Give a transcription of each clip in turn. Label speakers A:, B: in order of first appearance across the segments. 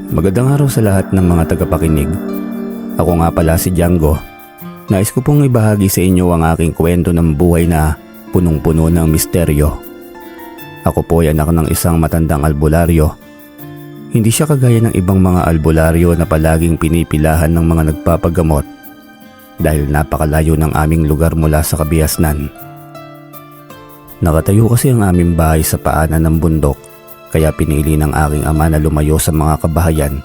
A: Magandang araw sa lahat ng mga tagapakinig. Ako nga pala si Django. Nais ko pong ibahagi sa inyo ang aking kwento ng buhay na punong-puno ng misteryo. Ako po ay anak ng isang matandang albularyo. Hindi siya kagaya ng ibang mga albularyo na palaging pinipilahan ng mga nagpapagamot dahil napakalayo ng aming lugar mula sa kabiasnan. Nakatayo kasi ang aming bahay sa paanan ng bundok. Kaya pinili ng aking ama na lumayo sa mga kabahayan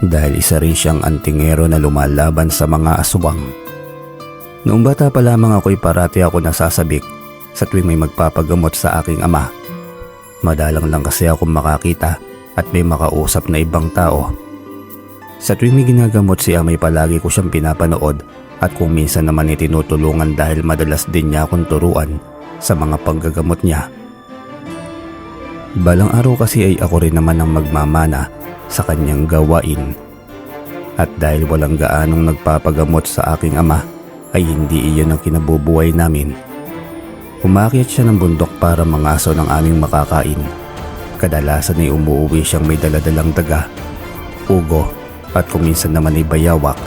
A: dahil isa rin siyang antingero na lumalaban sa mga aswang. Noong bata pa lamang ako'y parati ako nasasabik sa tuwing may magpapagamot sa aking ama. Madalang lang kasi ako makakita at may makausap na ibang tao. Sa tuwing may ginagamot si amay palagi ko siyang pinapanood at kung minsan naman itinutulungan dahil madalas din niya akong turuan sa mga panggagamot niya. Balang araw kasi ay ako rin naman ang magmamana sa kanyang gawain. At dahil walang gaanong nagpapagamot sa aking ama ay hindi iyon ang kinabubuhay namin. Umakyat siya ng bundok para mangaso ng aming makakain. Kadalasan ay umuwi siyang may daladalang daga, ugo at kung minsan naman ay bayawak,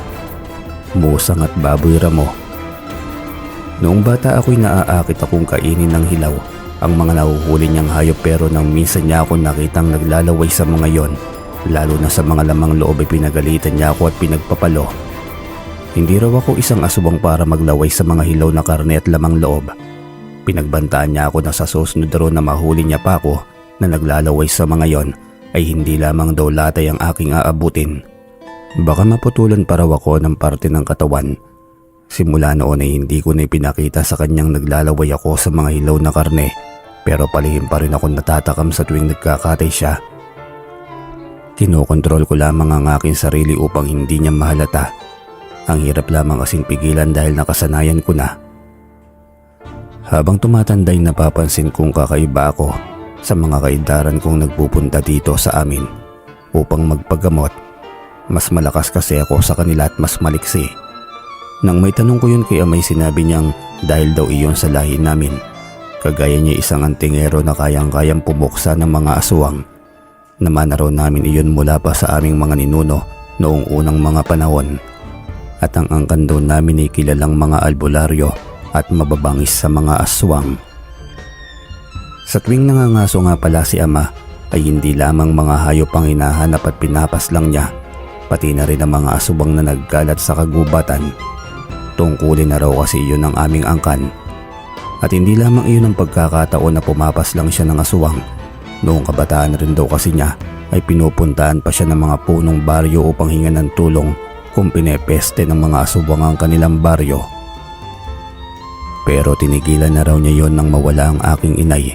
A: musang at baboy ramo. Noong bata ako'y naaakit akong kainin ng hilaw ang mga nahuhuli niyang hayop pero nang minsan niya ako nakitang naglalaway sa mga yon, lalo na sa mga lamang loob ay pinagalitan niya ako at pinagpapalo. Hindi raw ako isang aswang para maglaway sa mga hilaw na karne at lamang loob. Pinagbantaan niya ako na sa susunod raw na mahuli niya pa ako na naglalaway sa mga yon ay hindi lamang daw latay ang aking aabutin. Baka maputulan pa raw ako ng parte ng katawan. Simula noon ay hindi ko na ipinakita sa kanyang naglalaway ako sa mga hilaw na karne pero palihim pa rin ako natatakam sa tuwing nagkakatay siya. Kinokontrol ko lamang ang aking sarili upang hindi niya mahalata. Ang hirap lamang kasing pigilan dahil nakasanayan ko na. Habang tumatanday napapansin kong kakaiba ako sa mga kaindaran kong nagpupunta dito sa amin upang magpagamot. Mas malakas kasi ako sa kanila at mas maliksi. Nang may tanong ko yun kay amay sinabi niyang dahil daw iyon sa lahi namin. Kagaya niya isang antingero na kayang-kayang pumuksa ng mga aswang. Namana raw namin iyon mula pa sa aming mga ninuno noong unang mga panahon. At ang angkan daw namin ay kilalang mga albularyo at mababangis sa mga aswang. Sa tuwing nangangaso nga pala si ama ay hindi lamang mga hayop ang hinahanap at pinapas lang niya, pati na rin ang mga aswang na nagkalat sa kagubatan. Tungkulin na raw kasi iyon ang aming angkan. At hindi lamang iyon ang pagkakataon na pumapas lang siya ng aswang. Noong kabataan rin daw kasi niya ay pinupuntahan pa siya ng mga punong baryo upang hingan ng tulong kung pinepeste ng mga aswang ang kanilang baryo. Pero tinigilan na raw niya yon nang mawala ang aking inay.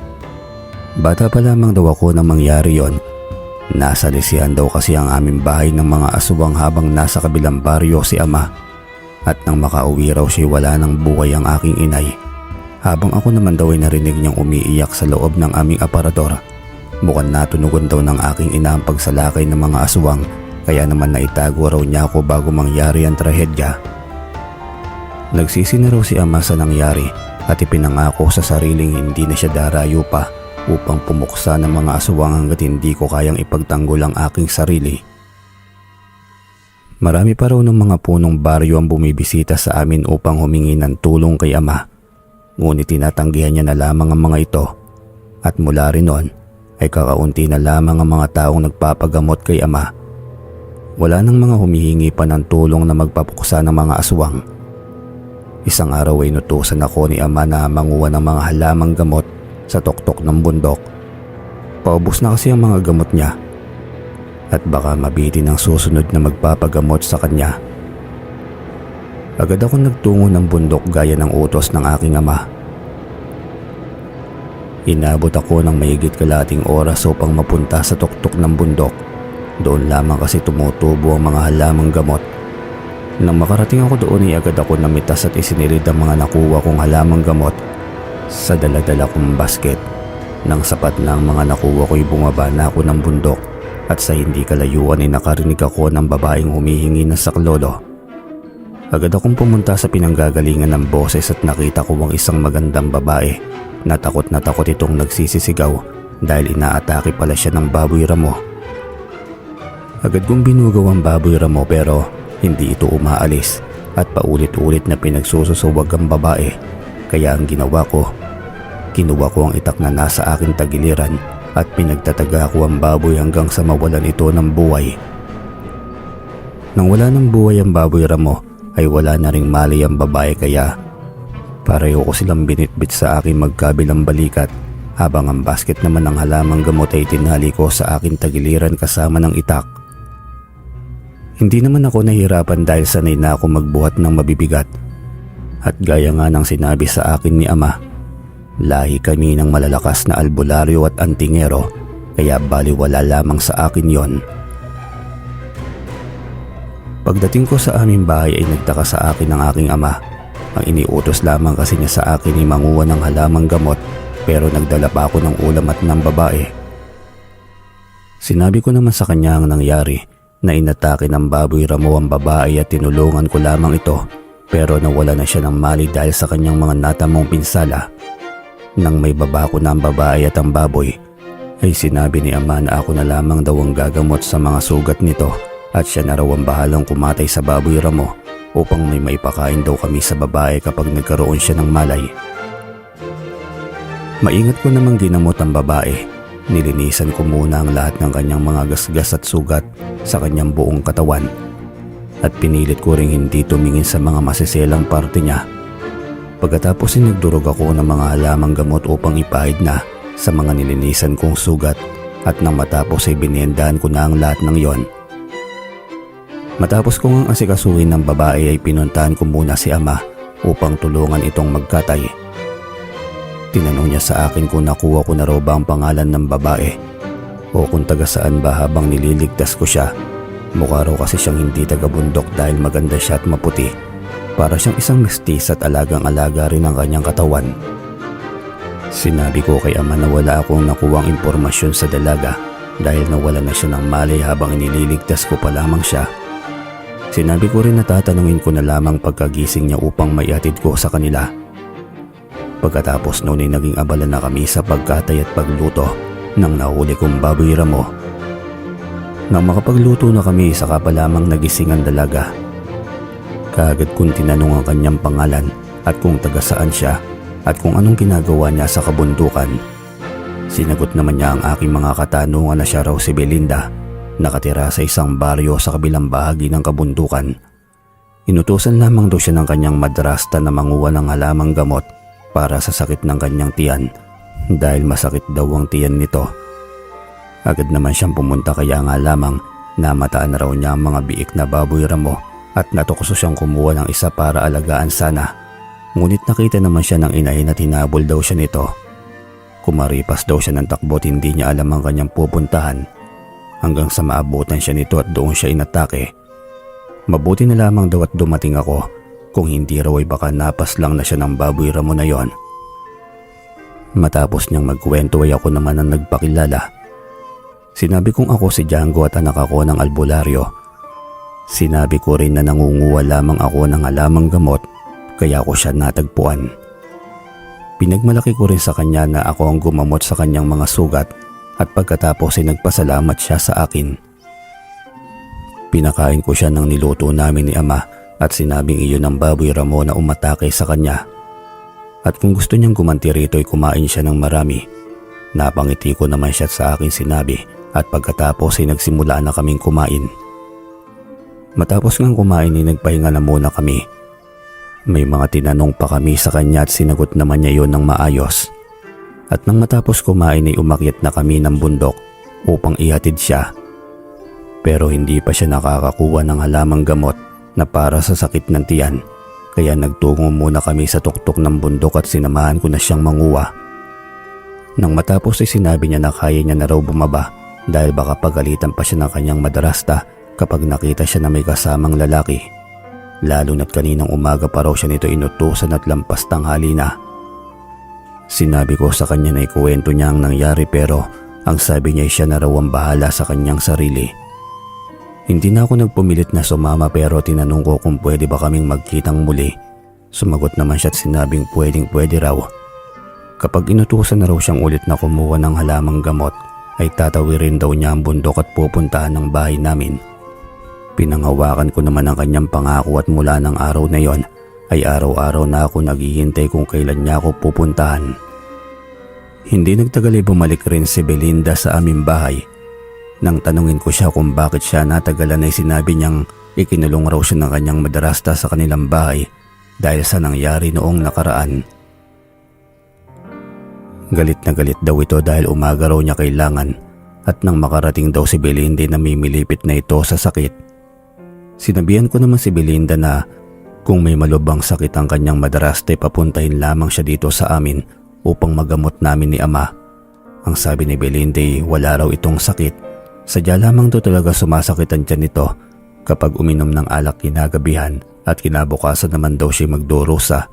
A: Bata pa lamang daw ako nang mangyari yon. Nasa lisihan daw kasi ang aming bahay ng mga aswang habang nasa kabilang baryo si ama. At nang makauwi raw siya wala ng buhay ang aking inay. Habang ako naman daw ay narinig niyang umiiyak sa loob ng aming aparador. Mukhang natunugan daw ng aking ina ang pagsalakay ng mga aswang kaya naman naitago raw niya ako bago mangyari ang trahedya. Nagsisi na raw si ama sa nangyari at ipinangako sa sariling hindi na siya darayo pa upang pumuksa ng mga aswang hanggat hindi ko kayang ipagtanggol ang aking sarili. Marami pa raw ng mga punong baryo ang bumibisita sa amin upang humingi ng tulong kay ama. Ngunit tinatanggihan niya na lamang ang mga ito. At mula rin noon ay kakaunti na lamang ang mga taong nagpapagamot kay ama. Wala nang mga humihingi pa ng tulong na magpapuksa ng mga aswang. Isang araw ay inutusan ako ni ama na manguha ng mga halamang gamot sa tuktok ng bundok. Paubos na kasi ang mga gamot niya. At baka mabitin ang susunod na magpapagamot sa kanya. Agad ako nagtungo ng bundok gaya ng utos ng aking ama. Inabot ako ng mahigit kalahating oras upang mapunta sa tuktok ng bundok. Doon lamang kasi tumutubo ang mga halamang gamot. Nang makarating ako doon ay agad ako namitas at isinilid ang mga nakuha kong halamang gamot sa daladala kong basket. Nang sapat na ang mga nakuha ko'y bumaba na ako ng bundok. At sa hindi kalayuan ay nakarinig ako ng babaeng humihingi ng saklolo. Agad akong pumunta sa pinanggagalingan ng boses at nakita ko ang isang magandang babae na takot itong nagsisisigaw dahil inaatake pala siya ng baboy ramo. Agad kong binugaw ang baboy ramo pero hindi ito umaalis at paulit-ulit na pinagsususuwag ang babae. Kaya ang ginawa ko, kinuha ko ang itak na nasa aking tagiliran at pinagtataga ko ang baboy hanggang sa mawalan ito ng buhay. Nang wala ng buhay ang baboy ramo ay wala na ring malay ang babae kaya pareho ko silang binitbit sa aking magkabilang balikat habang ang basket naman ng halamang gamot ay tinali ko sa aking tagiliran kasama ng itak. Hindi naman ako nahirapan dahil sanay na ako magbuhat ng mabibigat at gaya nga ng sinabi sa akin ni ama, lahi kami ng malalakas na albularyo at antingero kaya baliwala lamang sa akin yon. Pagdating ko sa aming bahay ay nagtaka sa akin ng aking ama. Ang iniutos lamang kasi niya sa akin ay manguha ng halamang gamot pero nagdala pa ako ng ulam at ng babae. Sinabi ko naman sa kanya ang nangyari na inatake ng baboy ramo ang babae at tinulungan ko lamang ito pero nawala na siya ng malay dahil sa kanyang mga natamong pinsala. Nang may baba ko na ang babae at ang baboy ay sinabi ni ama na ako na lamang daw ang gagamot sa mga sugat nito at siya na raw ang bahalang kumatay sa baboy ramo upang may maipakain daw kami sa babae kapag nagkaroon siya ng malay. Maingat ko namang ginamot ang babae. Nilinisan ko muna ang lahat ng kanyang mga gasgas at sugat sa kanyang buong katawan at pinilit ko ring hindi tumingin sa mga masiselang parte niya. Pagkatapos ay nagdurog ako ng mga halamang gamot upang ipahid na sa mga nilinisan kong sugat at nang matapos ay binendahan ko na ang lahat ng yon. Matapos kong ang asikasuhin ng babae ay pinuntahan ko muna si ama upang tulungan itong magkatay. Tinanong niya sa akin kung nakuha ko na raw ba ang pangalan ng babae o kung taga saan ba habang nililigtas ko siya. Mukha raw kasi siyang hindi taga bundok dahil maganda siya at maputi. Para siyang isang mestis at alagang-alaga rin ang kanyang katawan. Sinabi ko kay ama na wala akong nakuwang impormasyon sa dalaga dahil nawala na siya ng malay habang nililigtas ko pa lamang siya. Sinabi ko rin na tatanungin ko na lamang pagkagising niya upang maihatid ko sa kanila. Pagkatapos noon ay naging abala na kami sa pagkatay at pagluto ng nahuli kong baboy ramo. Nang makapagluto na kami, saka pa lamang nagising ang dalaga. Kaagad kong tinanong ang kanyang pangalan at kung taga saan siya at kung anong ginagawa niya sa kabundukan. Sinagot naman niya ang aking mga katanungan na siya raw si Belinda, nakatira sa isang baryo sa kabilang bahagi ng kabundukan. Inutusan lamang daw siya ng kanyang madrasta na manguha ng halamang gamot para sa sakit ng kanyang tiyan dahil masakit daw ang tiyan nito. Agad naman siyang pumunta kaya nga lamang namataan na raw niya ang mga biik na baboy ramo at natukso siyang kumuha ng isa para alagaan sana. Ngunit nakita naman siya ng inahin at hinabol daw siya nito. Kumaripas daw siya ng takbo at hindi niya alam ang kanyang pupuntahan hanggang sa maabutan siya nito at doon siya inatake. Mabuti na lamang daw at dumating ako, kung hindi raw ay baka napas lang na siya ng baboy ramo na yon. Matapos niyang magkwento ay ako naman ang nagpakilala. Sinabi kong ako si Django at anak ako ng albularyo. Sinabi ko rin na nangunguha lamang ako ng halamang gamot kaya ako siya natagpuan. Pinagmalaki ko rin sa kanya na ako ang gumamot sa kanyang mga sugat at pagkatapos ay nagpasalamat siya sa akin. Pinakain ko siya ng niluto namin ni ama at sinabing iyon ang baboy ramo na umatake sa kanya. At kung gusto niyang gumanti rito ay kumain siya ng marami. Napangiti ko naman siya sa akin sinabi at pagkatapos ay nagsimula na kaming kumain. Matapos ngang kumain ay nagpahinga na muna kami. May mga tinanong pa kami sa kanya at sinagot naman niya yon ng maayos. At nang matapos kumain ay umakyat na kami ng bundok upang ihatid siya. Pero hindi pa siya nakakakuha ng halamang gamot na para sa sakit ng tiyan. Kaya nagtungo muna kami sa tuktok ng bundok at sinamahan ko na siyang manguha. Nang matapos ay sinabi niya na kaya niya na raw bumaba dahil baka pagalitan pa siya ng kanyang madrasta kapag nakita siya na may kasamang lalaki. Lalo na't kaninang umaga pa raw siya nito inutusan at lampas tanghali na. Sinabi ko sa kanya na ikuwento niya ang nangyari pero ang sabi niya ay siya na raw ang bahala sa kanyang sarili. Hindi na ako nagpumilit na sumama pero tinanong ko kung pwede ba kaming magkitang muli. Sumagot naman siya at sinabing pwede raw. Kapag inutusan na raw siyang ulit na kumuha ng halamang gamot ay tatawirin daw niya ang bundok at pupuntahan ng bahay namin. Pinanghawakan ko naman ang kanyang pangako at mula ng araw na yon ay araw-araw na ako naghihintay kung kailan niya ako pupuntahan. Hindi nagtagal ay bumalik rin si Belinda sa aming bahay. Nang tanungin ko siya kung bakit siya natagalan ay sinabi niyang ikinulong raw siya ng kanyang madrasta sa kanilang bahay dahil sa nangyari noong nakaraan. Galit na galit daw ito dahil umaga raw niya kailangan at nang makarating daw si Belinda namimilipit na ito sa sakit. Sinabihan ko naman si Belinda na kung may malubhang sakit ang kanyang madrasta papuntahin lamang siya dito sa amin upang magamot namin ni ama. Ang sabi ni Belinda wala raw itong sakit, sadya lamang daw talaga sumasakit ang tiyan nito kapag uminom ng alak kinagabihan at kinabukasan naman daw siya magdurusa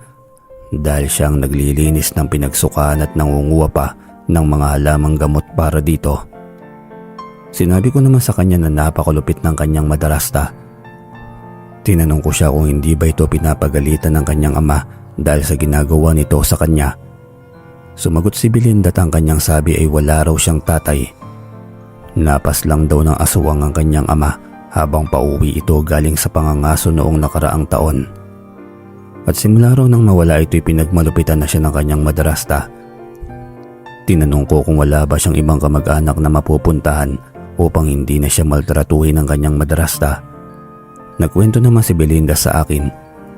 A: dahil siyang naglilinis ng pinagsukaan at nangunguha pa ng mga halamang gamot para dito. Sinabi ko naman sa kanya na napakalupit ng kanyang madrasta. Tinanong ko siya kung hindi ba ito pinapagalitan ng kanyang ama dahil sa ginagawa nito sa kanya. Sumagot si Belinda at ang kanyang sabi ay wala raw siyang tatay. Napas lang daw ng aswang ang kanyang ama habang pauwi ito galing sa pangangaso noong nakaraang taon. At simula raw nang mawala ito'y pinagmalupitan na siya ng kanyang madrasta. Tinanong ko kung wala ba siyang ibang kamag-anak na mapupuntahan upang hindi na siya maltratuhin ng kanyang madrasta. Nagkwento naman si Belinda sa akin,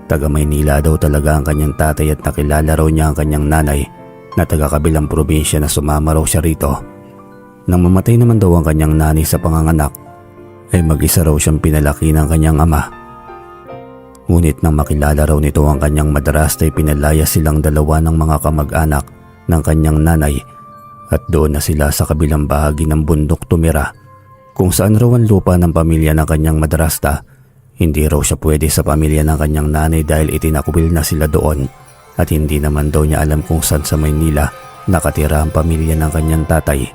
A: taga Maynila daw talaga ang kanyang tatay at nakilala raw niya ang kanyang nanay na taga kabilang probinsya na sumama raw siya rito. Nang mamatay naman daw ang kanyang nanay sa panganganak, ay mag-isa raw siyang pinalaki ng kanyang ama. Ngunit nang makilala raw nito ang kanyang madrasta ay pinalaya silang dalawa ng mga kamag-anak ng kanyang nanay at doon na sila sa kabilang bahagi ng bundok tumira kung saan raw ang lupa ng pamilya ng kanyang madrasta. Hindi raw siya pwede sa pamilya ng kanyang nanay dahil itinakwil na sila doon at hindi naman daw niya alam kung saan sa Maynila nakatira ang pamilya ng kanyang tatay.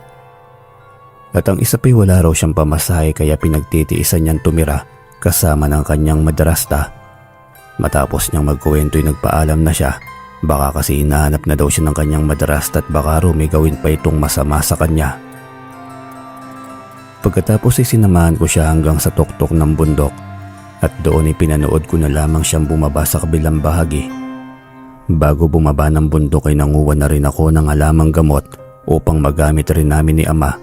A: At ang isa pa'y wala raw siyang pamasahe kaya pinagtitiisan niyang tumira kasama ng kanyang madrasta. Matapos niyang magkuwento'y nagpaalam na siya, baka kasi hinahanap na daw siya ng kanyang madrasta at baka raw may gawin pa itong masama sa kanya. Pagkatapos ay sinamahan ko siya hanggang sa tuktok ng bundok. At doon ay pinanood ko na lamang siyang bumaba sa kabilang bahagi. Bago bumaba ng bundok ay nanguha na rin ako ng halamang gamot upang magamit rin namin ni ama.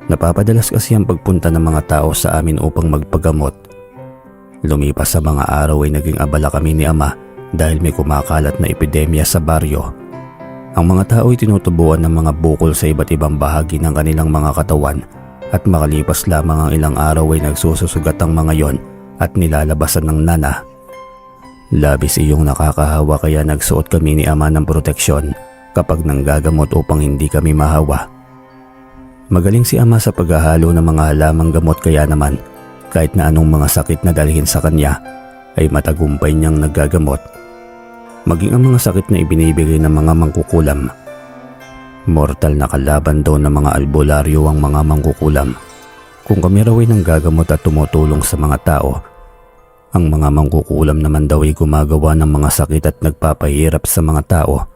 A: Napapadalas kasi ang pagpunta ng mga tao sa amin upang magpagamot. Lumipas sa mga araw ay naging abala kami ni ama dahil may kumakalat na epidemya sa baryo. Ang mga tao ay tinutubuan ng mga bukol sa iba't ibang bahagi ng kanilang mga katawan at makalipas lamang ang ilang araw ay nagsususugat ang mga yon at nilalabasan ng nana. Labis iyong nakakahawa kaya nagsuot kami ni ama ng proteksyon kapag nanggagamot upang hindi kami mahawa. Magaling si ama sa paghahalo ng mga halamang gamot kaya naman kahit na anong mga sakit na dalhin sa kanya ay matagumpay niyang naggagamot. Maging ang mga sakit na ibinibigay ng mga mangkukulam. Mortal na kalaban daw ng mga albularyo ang mga mangkukulam. Kung kami raw ay nanggagamot at tumutulong sa mga tao, ang mga mangkukulam naman daw ay gumagawa ng mga sakit at nagpapahirap sa mga tao.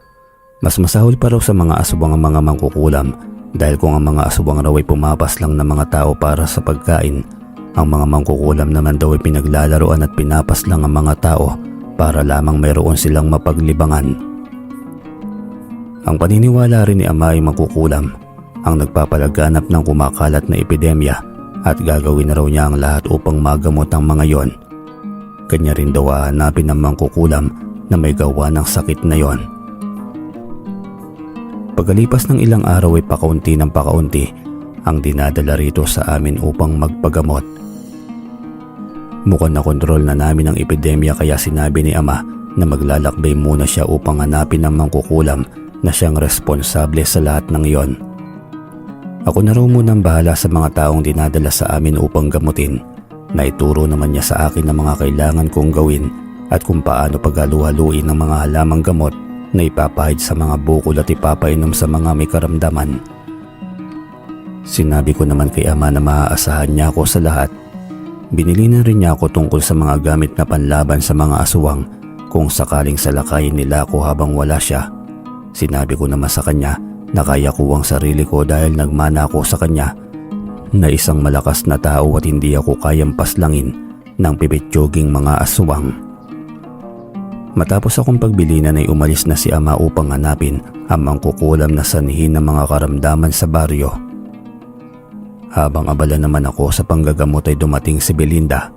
A: Mas masahol pa raw sa mga aswang ang mga mangkukulam dahil kung ang mga aswang raw ay pumapas lang ng mga tao para sa pagkain, ang mga mangkukulam naman daw ay pinaglalaroan at pinapas lang ang mga tao para lamang mayroon silang mapaglibangan. Ang paniniwala rin ni ama ay mangkukulam ang nagpapalaganap ng kumakalat na epidemya at gagawin na raw niya ang lahat upang magamot ang mga yon. Kanya rin daw hahanapin ng mangkukulam na may gawa ng sakit na yon. Pagkalipas ng ilang araw ay pakaunti ng pakaunti ang dinadala rito sa amin upang magpagamot. Mukhang nakontrol na namin ang epidemya kaya sinabi ni ama na maglalakbay muna siya upang hanapin ang mangkukulam na siyang responsable sa lahat ng iyon. Ako na raw munang bahala sa mga taong dinadala sa amin upang gamutin. Naituro naman niya sa akin ang mga kailangan kong gawin at kung paano paghalu-haluin ng mga halamang gamot na ipapahid sa mga bukol at ipapainom sa mga may karamdaman. Sinabi ko naman kay ama na maaasahan niya ako sa lahat. Binili na rin niya ako tungkol sa mga gamit na panlaban sa mga aswang kung sakaling salakayin nila ako habang wala siya. Sinabi ko naman sa kanya Nakaya ko ang sarili ko dahil nagmana ako sa kanya na isang malakas na tao at hindi ako kayang paslangin ng pipitsyoging mga aswang. Matapos akong pagbilinan ay umalis na si ama upang hanapin ang mangkukulam na sanhin ng mga karamdaman sa baryo. Habang abala naman ako sa panggagamot ay dumating si Belinda.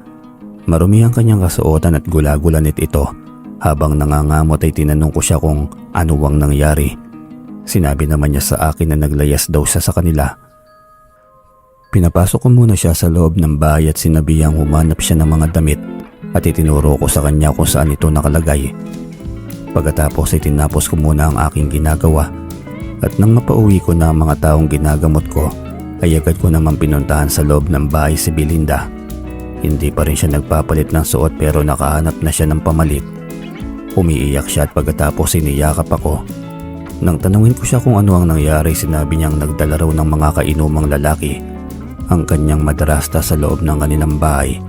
A: Marumi ang kanyang kasuotan at gulagulanit ito. Habang nangangamot ay tinanong ko siya kung ano ang nangyari. Sinabi naman niya sa akin na naglayas daw siya sa kanila. Pinapasok ko muna siya sa loob ng bahay at sinabihang humanap siya ng mga damit at itinuro ko sa kanya kung saan ito nakalagay. Pagkatapos ay tinapos ko muna ang aking ginagawa at nang mapauwi ko na ang mga taong ginagamot ko ay agad ko naman pinuntahan sa loob ng bahay si Belinda. Hindi pa rin siya nagpapalit ng suot pero nakahanap na siya ng pamalit. Umiiyak siya at pagkatapos iniyakap ako. Nang tanungin ko siya kung ano ang nangyari, sinabi niyang nagdala raw ng mga kainumang lalaki ang kanyang madrasta sa loob ng kanilang bahay.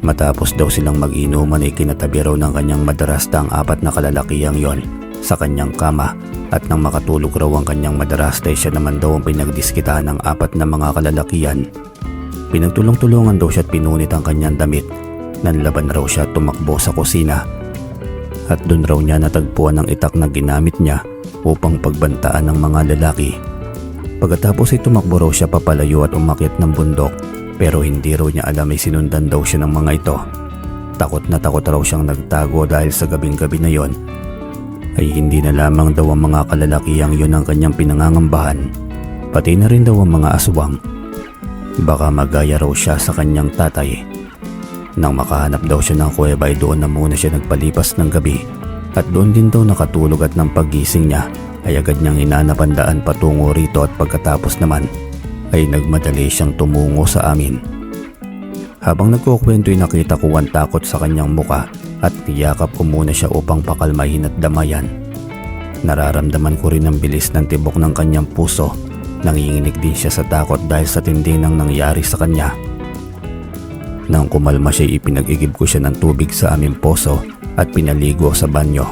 A: Matapos daw silang mag-inuman ay kinatabi raw ng kanyang madrasta ang 4 na kalalakihang yon sa kanyang kama at nang makatulog raw ang kanyang madrasta ay siya naman daw ang pinagdiskitahan ng 4 na mga kalalakihan. Pinagtulong-tulungan daw siya at pinunit ang kanyang damit. Nanlaban raw siya at tumakbo sa kusina. At doon raw niya natagpuan ang itak na ginamit niya upang pagbantaan ng mga lalaki. Pagkatapos ay tumakbo raw siya papalayo at umakyat ng bundok pero hindi raw niya alam ay sinundan daw siya ng mga ito. Takot na takot raw siyang nagtago dahil sa gabing-gabi na yon ay hindi na lamang daw ang mga kalalakihang yon ang kanyang pinangangambahan, pati na rin daw ang mga aswang. Baka magaya raw siya sa kanyang tatay. Nang makahanap daw siya ng kuweba ay doon na muna siya nagpalipas ng gabi at doon din daw nakatulog at ng paggising niya ay agad niyang hinanap ang daan patungo rito at pagkatapos naman ay nagmadali siyang tumungo sa amin. Habang nagkukwento ay nakita ko ang takot sa kanyang muka at niyakap ko muna siya upang pakalmahin at damayan. Nararamdaman ko rin ang bilis ng tibok ng kanyang puso. Nanginginig din siya sa takot dahil sa tindi ng nangyari sa kanya. Nang kumalma siya ipinag-igib ko siya ng tubig sa aming poso at pinaligo sa banyo.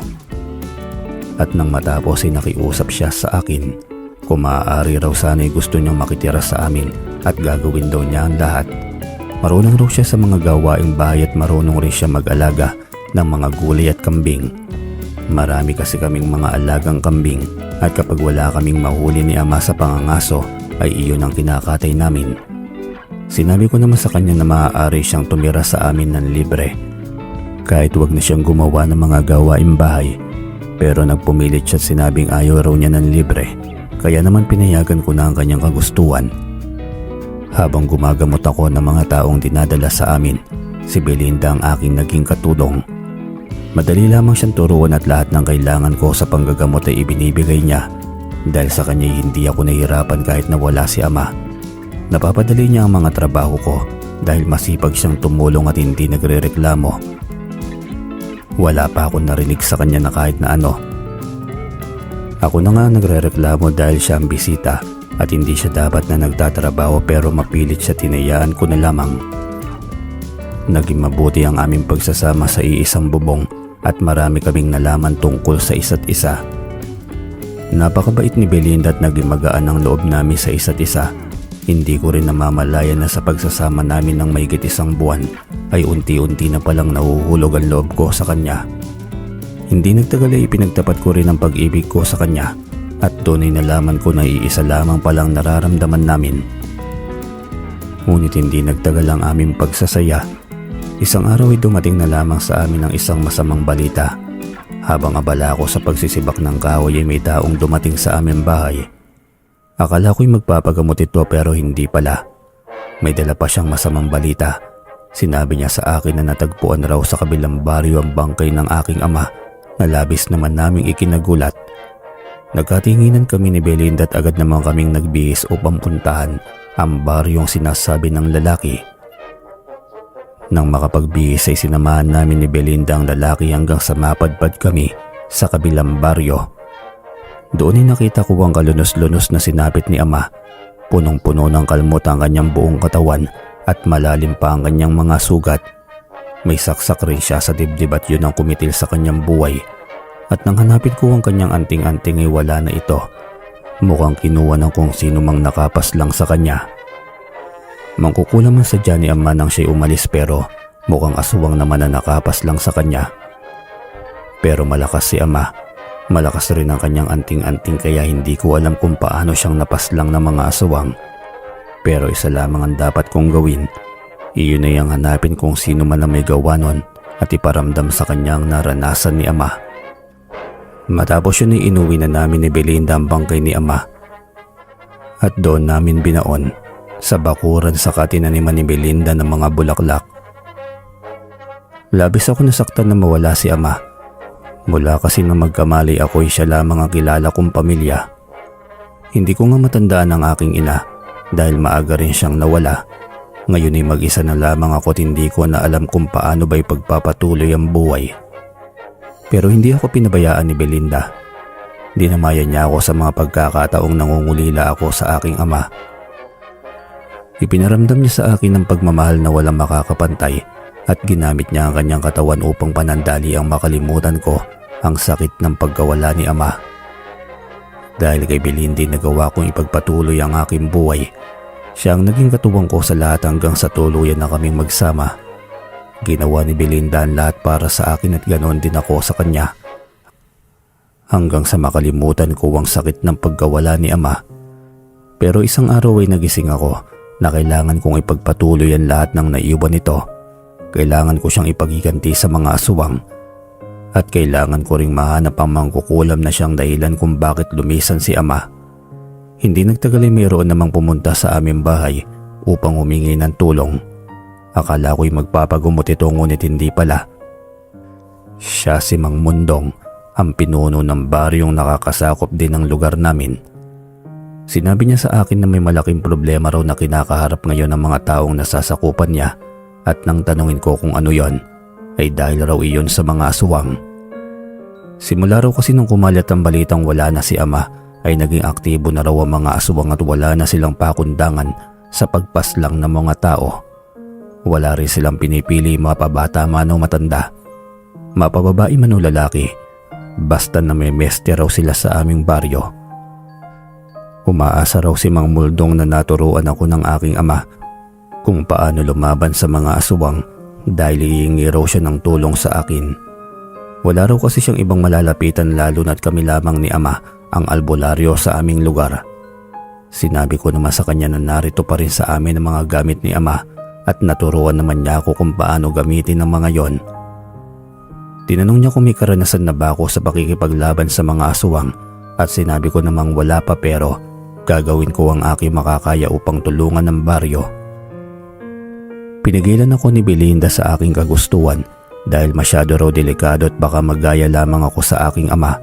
A: At nang matapos ay nakiusap siya sa akin kung maaari raw sana'y gusto niyang makitira sa amin at gagawin daw niya ang lahat. Marunong raw siya sa mga gawaing bahay at marunong rin siya mag-alaga ng mga gulay at kambing. Marami kasi kaming mga alagang kambing at kapag wala kaming mahuli ni ama sa pangangaso ay iyon ang kinakatay namin. Sinabi ko naman sa kanya na maaari siyang tumira sa amin ng libre kahit wag na siyang gumawa ng mga gawaing bahay, pero nagpumilit siya at sinabing ayaw raw niya ng libre kaya naman pinayagan ko na ang kanyang kagustuhan. Habang gumagamot ako ng mga taong dinadala sa amin, si Belinda ang aking naging katulong. Madali lamang siyang turuan at lahat ng kailangan ko sa panggagamot ay ibinibigay niya dahil sa kanya hindi ako nahihirapan kahit na wala si ama. Napapadali niya ang mga trabaho ko dahil masipag siyang tumulong at hindi nagrereklamo. Wala pa akong narinig sa kanya na kahit na ano. Ako na nga nagrereklamo dahil siya ang bisita at hindi siya dapat na nagtatrabaho pero mapilit siya, tinayaan ko na lamang. Naging mabuti ang aming pagsasama sa iisang bubong at marami kaming nalaman tungkol sa isa't isa. Napakabait ni Belinda at naging magaan ang loob namin sa isa't isa. Hindi ko rin namamalayan na sa pagsasama namin ng mahigit 1 buwan ay unti-unti na palang nahuhulog ang loob ko sa kanya. Hindi nagtagal ay ipinagtapat ko rin ang pag-ibig ko sa kanya at doon ay nalaman ko na iisa lamang palang nararamdaman namin. Ngunit hindi nagtagal ang aming pagsasaya. Isang araw ay dumating na lamang sa amin ang isang masamang balita. Habang abala ako sa pagsisibak ng kahoy ay may taong dumating sa aming bahay. Akala ko'y magpapagamot ito pero hindi pala. May dala pa siyang masamang balita. Sinabi niya sa akin na natagpuan raw sa kabilang baryo ang bangkay ng aking ama na labis naman naming ikinagulat. Nagkatinginan kami ni Belinda at agad naman kaming nagbihis upang puntahan ang baryong sinasabi ng lalaki. Nang makapagbihis ay sinamahan namin ni Belinda ang lalaki hanggang sa mapadpad kami sa kabilang baryo. Doon ay nakita ko ang kalunos-lunos na sinapit ni ama. Punong-puno ng kalmot ang kanyang buong katawan at malalim pa ang kanyang mga sugat. May saksak rin siya sa dibdib at yun ang kumitil sa kanyang buhay. At nang hanapin ko ang kanyang anting-anting ay wala na ito. Mukhang kinuha ng kung sino mang nakapas lang sa kanya. Mangkukulam man sadya ni ama nang siya'y umalis pero mukhang aswang naman na nakapas lang sa kanya. Pero malakas si ama. Malakas rin ang kanyang anting-anting kaya hindi ko alam kung paano siyang napaslang ng mga aswang. Pero isa lamang ang dapat kong gawin. Iyon ay ang hanapin kung sino man ang may gawa nun at iparamdam sa kanyang naranasan ni ama. Matapos yun ay inuwi na namin ni Belinda ang bangkay ni ama. At doon namin binaon sa bakuran sa katinaniman ni Belinda ng mga bulaklak. Labis ako nasaktan na mawala si ama. Mula kasi nang magkamali ako'y siya lamang ang kilala kong pamilya. Hindi ko nga matandaan ang aking ina dahil maaga rin siyang nawala. Ngayon ay mag-isa na lamang ako at hindi ko na alam kung paano ba'y pagpapatuloy ang buhay. Pero hindi ako pinabayaan ni Belinda. Dinamayan niya ako sa mga pagkakataong nangungulila ako sa aking ama. Ipinaramdam niya sa akin ang pagmamahal na walang makakapantay at ginamit niya ang kanyang katawan upang panandali ang makalimutan ko ang sakit ng pagkawala ni ama. Dahil kay Belinda nagawa kong ipagpatuloy ang aking buhay. Siya ang naging katuwang ko sa lahat hanggang sa tuluyan na kaming magsama. Ginawa ni Belinda ang lahat para sa akin at ganoon din ako sa kanya. Hanggang sa makalimutan ko ang sakit ng pagkawala ni ama. Pero isang araw ay nagising ako na kailangan kong ipagpatuloy ang lahat ng naiwan nito. Kailangan ko siyang ipagiganti sa mga aswang. At kailangan ko ring mahanap ang mangkukulam na siyang dahilan kung bakit lumisan si ama. Hindi nagtagal ay mayroon namang pumunta sa aming bahay upang humingi ng tulong. Akala ko'y magpapagumot ito ngunit hindi pala. Siya si Mang Mundong, ang pinuno ng baryong nakakasakop din ng lugar namin. Sinabi niya sa akin na may malaking problema raw na kinakaharap ngayon ng mga taong nasasakupan niya at nang tanungin ko kung ano yon, ay dahil raw iyon sa mga aswang. Simula raw kasi nung kumalat ang balitang wala na si ama ay naging aktibo na raw ang mga aswang at wala na silang pakundangan sa pagpaslang ng mga tao. Wala rin silang pinipili mapabata man o matanda, mapababae man o lalaki, basta na may meste raw sila sa aming baryo. Umaasa raw si Mang Muldong na naturuan ako ng aking ama kung paano lumaban sa mga aswang dahil hihingi raw siya ng tulong sa akin. Wala raw kasi siyang ibang malalapitan lalo na't kami lamang ni ama ang albularyo sa aming lugar. Sinabi ko naman sa kanya na narito pa rin sa amin ang mga gamit ni ama at naturuan naman niya ako kung paano gamitin ang mga yon. Tinanong niya kung may karanasan na ba ako sa pakikipaglaban sa mga aswang at sinabi ko namang wala pa pero gagawin ko ang aking makakaya upang tulungan ng baryo. Pinigilan ako ni Belinda sa aking kagustuhan dahil masyado raw delikado at baka magaya lamang ako sa aking ama.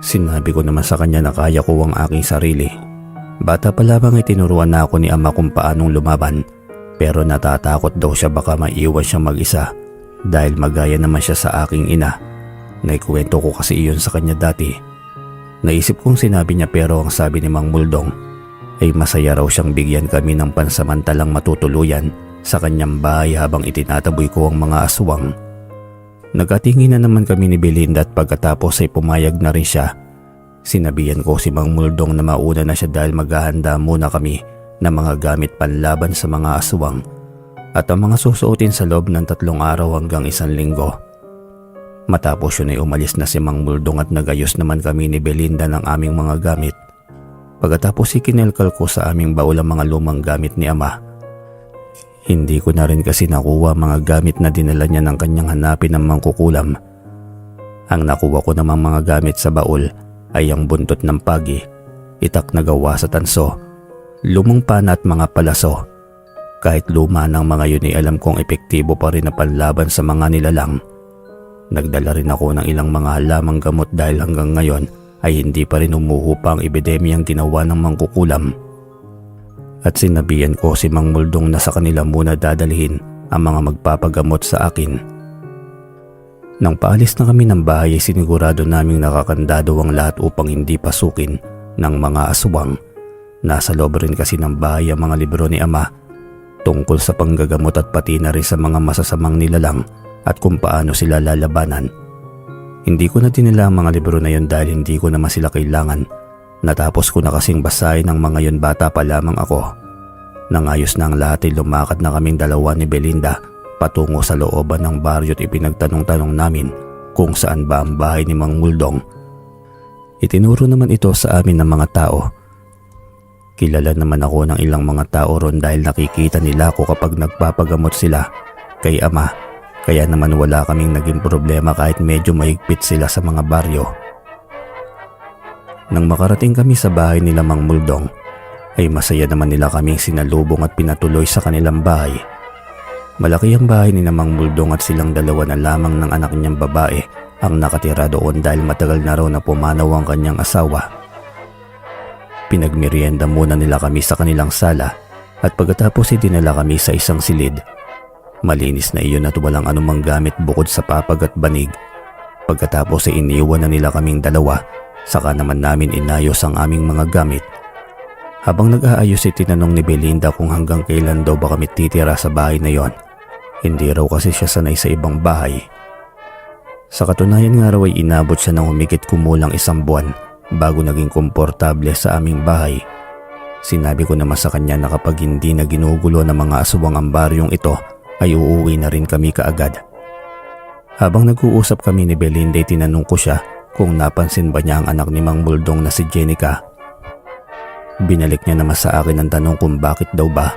A: Sinabi ko naman sa kanya na kaya ko ang aking sarili. Bata pa lamang ay tinuruan na ako ni ama kung paanong lumaban. Pero natatakot daw siya baka maiwan siyang mag-isa dahil magaya naman siya sa aking ina. Naikwento ko kasi iyon sa kanya dati. Naisip kong sinabi niya pero ang sabi ni Mang Muldong ay masaya raw siyang bigyan kami ng pansamantalang matutuluyan sa kanyang bahay habang itinataboy ko ang mga aswang. Nagkatingin na naman kami ni Belinda at pagkatapos ay pumayag na rin siya. Sinabihan ko si Mang Muldong na mauna na siya dahil maghahanda muna kami na mga gamit panlaban sa mga aswang at ang mga susuotin sa loob ng 3 araw hanggang 1 linggo. Matapos yun ay umalis na si Mang Muldong at nagayos naman kami ni Belinda ng aming mga gamit. Pagkatapos ikinelkal ko sa aming baul ang mga lumang gamit ni ama. Hindi ko na rin kasi nakuha mga gamit na dinala niya ng kanyang hanapin ng mangkukulam. Ang nakuha ko namang mga gamit sa baul ay ang buntot ng pagi, itak na gawa sa tanso, lumang pana at mga palaso. Kahit luma ng mga yun ay alam kong epektibo pa rin na panlaban sa mga nilalang. Nagdala rin ako ng ilang mga halamang gamot dahil hanggang ngayon ay hindi pa rin umuhupa ang epidemyang ginawa ng mangkukulam. At sinabihan ko si Mang Muldong na sa kanila muna dadalhin ang mga magpapagamot sa akin. Nang paalis na kami ng bahay ay sinigurado naming nakakandado ang lahat upang hindi pasukin ng mga aswang. Nasa loob rin kasi ng bahay ang mga libro ni ama tungkol sa panggagamot at pati na rin sa mga masasamang nilalang at kung paano sila lalabanan. Hindi ko na dinala ang mga libro na yon dahil hindi ko naman sila kailangan Natapos ko na kasing basahin ng mga yun, bata pa lamang ako. Nang ayos na ang lahat ay lumakad na kaming dalawa ni Belinda patungo sa looban ng baryo at ipinagtanong-tanong namin kung saan ba ang bahay ni Mang Muldong. Itinuro naman ito sa amin ng mga tao. Kilala naman ako ng ilang mga tao ron dahil nakikita nila ako kapag nagpapagamot sila kay ama, kaya naman wala kaming naging problema kahit medyo mahigpit sila sa mga baryo. Nang makarating kami sa bahay nila Mang Muldong, ay masaya naman nila kaming sinalubong at pinatuloy sa kanilang bahay. Malaki ang bahay ni Mang Muldong at silang dalawa na lamang ng anak niyang babae ang nakatira doon dahil matagal na raw na pumanaw ang kanyang asawa. Pinagmerienda muna nila kami sa kanilang sala at pagkatapos ay dinala kami sa isang silid. Malinis na iyon at walang anumang gamit bukod sa papag at banig. Pagkatapos ay iniwan na nila kaming dalawa, saka naman namin inayos ang aming mga gamit. Habang nag-aayos ay tinanong ni Belinda kung hanggang kailan daw ba kami titira sa bahay na yon. Hindi raw kasi siya sanay sa ibang bahay. Sa katunayan nga raw ay inabot siya ng humigit kumulang 1 buwan bago naging komportable sa aming bahay. Sinabi ko naman sa kanya na kapag hindi na ginugulo ng mga aswang ang baryong ito ay uuwi na rin kami kaagad. Habang nag-uusap kami ni Belinda ay tinanong ko siya kung napansin ba niya ang anak ni Mang Muldong na si Jenica. Binalik niya naman sa akin ang tanong kung bakit daw ba.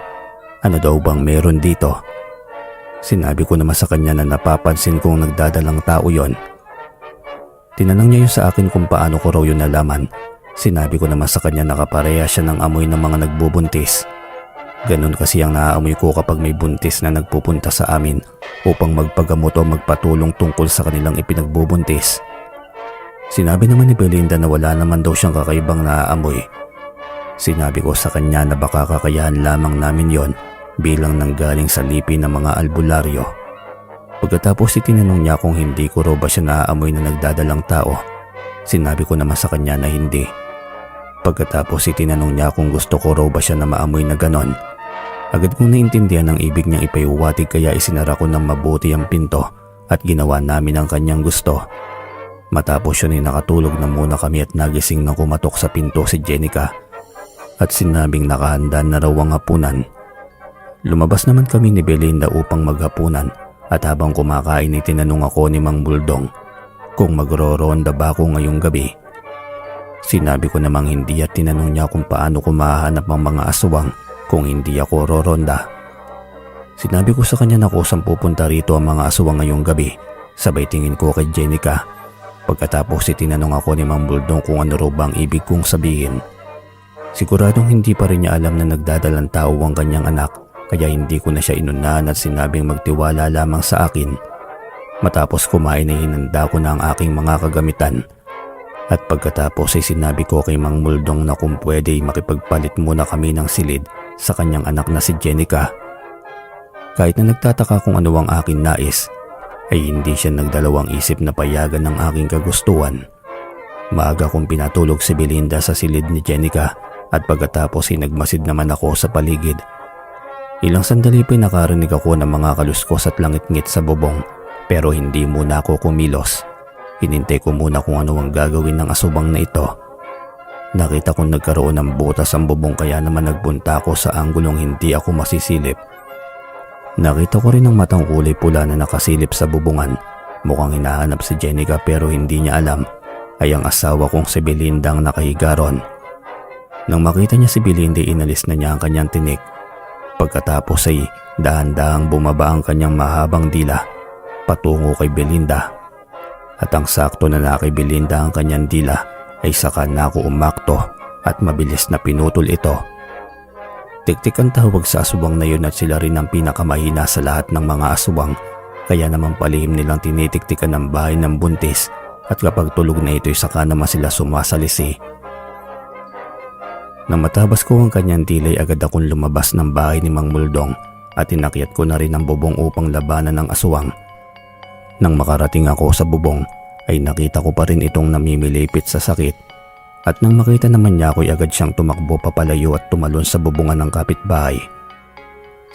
A: Ano daw bang meron dito? Sinabi ko naman sa kanya na napapansin kong nagdadalang tao yon. Tinanong niya yun sa akin kung paano ko raw yun nalaman. Sinabi ko naman sa kanya na kapareha siya ng amoy ng mga nagbubuntis. Ganun kasi ang naaamoy ko kapag may buntis na nagpupunta sa amin upang magpagamot o magpatulong tungkol sa kanilang ipinagbubuntis. Sinabi naman ni Belinda na wala naman daw siyang kakaibang naaamoy. Sinabi ko sa kanya na baka kakayahan lamang namin yon bilang nanggaling sa lipi ng mga albularyo. Pagkatapos itinanong niya kung hindi ko raw ba siya naaamoy na nagdadalang tao. Sinabi ko naman sa kanya na hindi. Pagkatapos itinanong niya kung gusto ko raw ba siya na maamoy na ganon. Agad kong naintindihan ang ibig niyang ipaiwatig kaya isinara ko ng mabuti ang pinto at ginawa namin ang kanyang gusto. Matapos yun ay nakatulog na muna kami at nagising na kumatok sa pinto si Jenica at sinabing nakahanda na raw ang hapunan. Lumabas naman kami ni Belinda upang maghapunan at habang kumakain ay tinanong ako ni Mang Muldong kung magro-ronda ba ako ngayong gabi. Sinabi ko namang hindi at tinanong niya kung paano ko mahanap ang mga aswang kung hindi ako roronda. Sinabi ko sa kanya na kusang pupunta rito ang mga aswang ngayong gabi, sabay tingin ko kay Jenica. Pagkatapos itinanong ako ni Mang Muldong kung ano raw bang ibig kong sabihin. Siguradong hindi pa rin niya alam na nagdadalang tao ang kanyang anak kaya hindi ko na siya inunahan at sinabing magtiwala lamang sa akin. Matapos kumain ay hinanda ko na ang aking mga kagamitan. At pagkatapos ay sinabi ko kay Mang Muldong na kung pwede makipagpalit muna kami ng silid sa kanyang anak na si Jenica. Kahit na nagtataka kung ano ang aking nais, ay hindi siya nagdalawang isip na payagan ng aking kagustuhan. Maaga kong pinatulog si Belinda sa silid ni Jenica at pagkatapos ay nagmasid naman ako sa paligid. Ilang sandali pa nakarinig ako ng mga kaluskos at langit-ngit sa bubong pero hindi muna ako kumilos. Hinintay ko muna kung ano ang gagawin ng asubang na ito. Nakita kong nagkaroon ng butas ang bubong kaya naman nagpunta ako sa anggulong hindi ako masisilip. Nakita ko rin ang matang kulay pula na nakasilip sa bubungan. Mukhang hinahanap si Jenica pero hindi niya alam ay ang asawa kong si Belinda ang nakahiga ron. Nang makita niya si Belinda, inalis na niya ang kanyang tinik. Pagkatapos ay dahan-dahang bumaba ang kanyang mahabang dila patungo kay Belinda. At ang sakto na kay Belinda ang kanyang dila ay saka na ako umakto at mabilis na pinutol ito. Tiktik ang tawag sa aswang na yun at sila rin ang pinakamahina sa lahat ng mga aswang kaya naman palihim nilang tinitiktikan ng bahay ng buntis at kapag tulog na ito'y saka naman sila sumasalisi. Nang matabas ko ang kanyang dilay agad akong lumabas ng bahay ni Mang Muldong at inakyat ko na rin ang bubong upang labanan ng aswang. Nang makarating ako sa bubong ay nakita ko pa rin itong namimilipit sa sakit at nang makita naman niya ako'y agad siyang tumakbo papalayo at tumalon sa bubungan ng kapitbahay.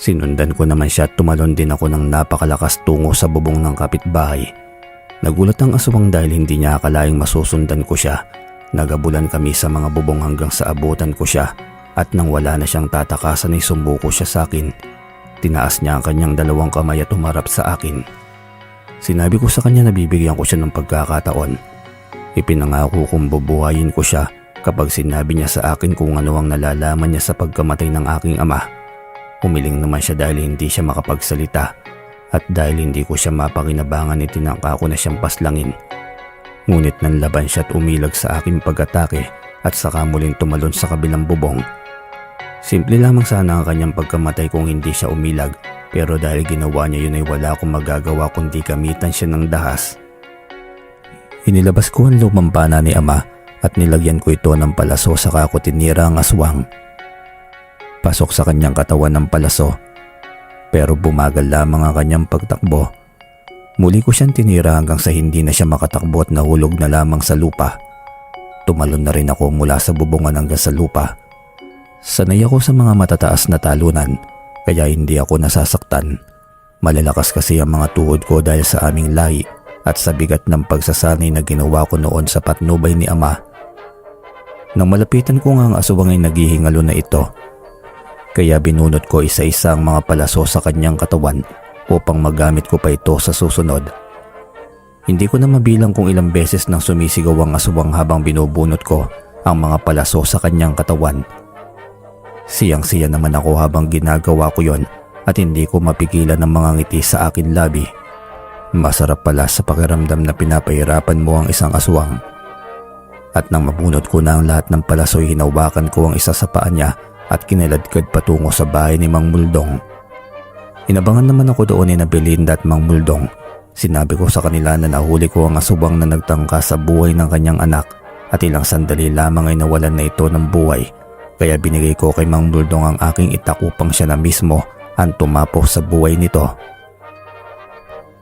A: Sinundan ko naman siya at tumalon din ako ng napakalakas tungo sa bubong ng kapitbahay. Nagulat ang aswang dahil hindi niya akalaing masusundan ko siya Nagabulan kami sa mga bubong hanggang sa abutan ko siya at nang wala na siyang tatakasan ay sumuko siya sa akin. Tinaas niya ang kanyang dalawang kamay at umarap sa akin. Sinabi ko sa kanya na bibigyan ko siya ng pagkakataon. Ipinangako kong bubuhayin ko siya kapag sinabi niya sa akin kung ano ang nalalaman niya sa pagkamatay ng aking ama. Umiling naman siya dahil hindi siya makapagsalita at dahil hindi ko siya mapakinabangan itinangka ko na siyang paslangin. Ngunit nanlaban siya at umilag sa aking pag-atake at saka muling tumalon sa kabilang bubong. Simple lamang sana ang kanyang pagkamatay kung hindi siya umilag, pero dahil ginawa niya yun ay wala akong magagawa kundi gamitan siya ng dahas. Inilabas ko ang lumang pana ni ama at nilagyan ko ito ng palaso saka ko tinira ang aswang. Pasok sa kanyang katawan ng palaso, pero bumagal lamang ang kanyang pagtakbo. Muli ko siyang tinira hanggang sa hindi na siya makatakbo at nahulog na lamang sa lupa. Tumalon na rin ako mula sa bubungan hanggang sa lupa. Sanay ako sa mga matataas na talunan, kaya hindi ako nasasaktan. Malalakas kasi ang mga tuhod ko dahil sa aming lahi at sa bigat ng pagsasanay na ginawa ko noon sa patnubay ni ama. Nang malapitan ko nga ang aswang ay naghihingalo na ito, kaya binunot ko isa-isa ang mga palaso sa kanyang katawan upang magamit ko pa ito sa susunod. Hindi ko na mabilang kung ilang beses nang sumisigaw ang aswang habang binubunot ko ang mga palaso sa kanyang katawan. Siyang-siya naman ako habang ginagawa ko yon at hindi ko mapigilan ng mga ngiti sa akin labi. Masarap pala sa pakiramdam na pinapahirapan mo ang isang aswang. At nang mabunot ko na ang lahat ng palaso ay hinawakan ko ang isa sa paa niya at kinaladkad patungo sa bahay ni Mang Muldong. Inabangan naman ako doon ni Belinda at Mang Muldong. Sinabi ko sa kanila na nahuli ko ang aswang na nagtangka sa buhay ng kanyang anak at ilang sandali lamang ay nawalan na ito ng buhay. Kaya binigay ko kay Mang Muldong ang aking itak upang siya na mismo ang tumapo sa buhay nito.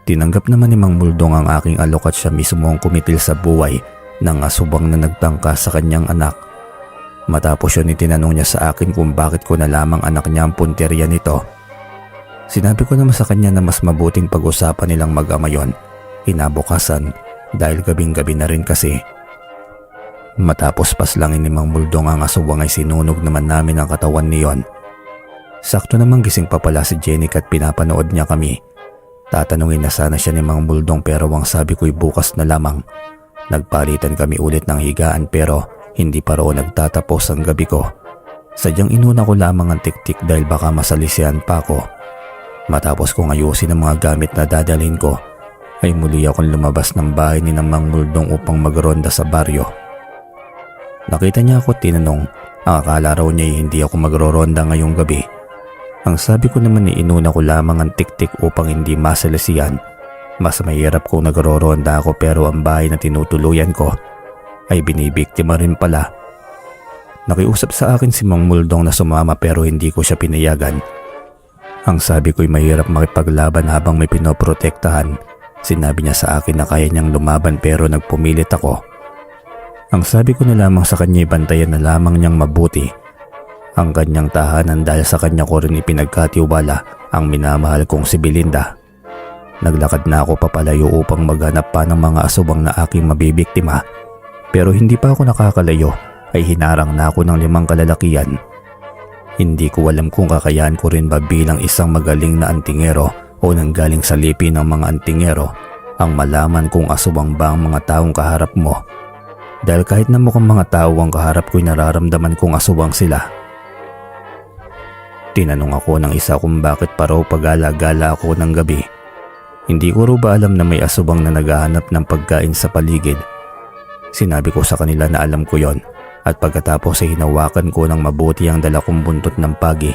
A: Tinanggap naman ni Mang Muldong ang aking alok at siya mismo ang kumitil sa buhay ng aswang na nagtangka sa kanyang anak. Matapos yun itinanong niya sa akin kung bakit ko na lamang anak niya ang punteriya nito. Sinabi ko naman sa kanya na mas mabuting pag-usapan nilang mag-ama yon kinabukasan dahil gabing-gabi na rin kasi. Matapos paslangin ni Mang Muldong ang aswang ay sinunog naman namin ang katawan niyon. Sakto namang gising pa pala si Jenik at pinapanood niya kami. Tatanungin na sana siya ni Mang Muldong pero ang sabi ko'y bukas na lamang. Nagpalitan kami ulit ng higaan pero hindi pa roon nagtatapos ang gabi ko. Sadyang inuna ko lamang ang tiktik dahil baka masalisihan pa ako. Matapos kong ayusin ang mga gamit na dadalhin ko, ay muli akong lumabas ng bahay ni Mang Muldong upang magronda sa baryo. Nakita niya ako at tinanong, ang akala raw niya hindi ako magroronda ngayong gabi. Ang sabi ko naman ni inuna ko lamang ang tiktik upang hindi masalisihan. Mas mahirap kung nagroronda ako pero ang bahay na tinutuluyan ko ay binibiktima rin pala. Nakiusap sa akin si Mang Muldong na sumama pero hindi ko siya pinayagan. Ang sabi ko'y mahirap makipaglaban habang may pinoprotektahan. Sinabi niya sa akin na kaya niyang lumaban pero nagpumilit ako. Ang sabi ko na lamang sa kanya bantayan na lamang niyang mabuti ang kanyang tahanan dahil sa kanya ko rin ipinagkatiwala ang minamahal kong si Belinda. Naglakad na ako papalayo upang maghanap pa ng mga aswang na aking mabibiktima. Pero hindi pa ako nakakalayo ay hinarang na ako ng 5 kalalakian. Hindi ko alam kung kakayahan ko rin ba bilang isang magaling na antingero o nanggaling sa lipi ng mga antingero ang malaman kung aswang ba ang mga taong kaharap mo. Dahil kahit na mukhang mga tao ang kaharap ko'y nararamdaman kong aswang sila. Tinanong ako ng isa kung bakit pa raw pagala-gala ako ng gabi. Hindi ko raw ba alam na may aswang na naghahanap ng pagkain sa paligid. Sinabi ko sa kanila na alam ko yon. At pagkatapos ay hinawakan ko ng mabuti ang dala kong buntot ng pagi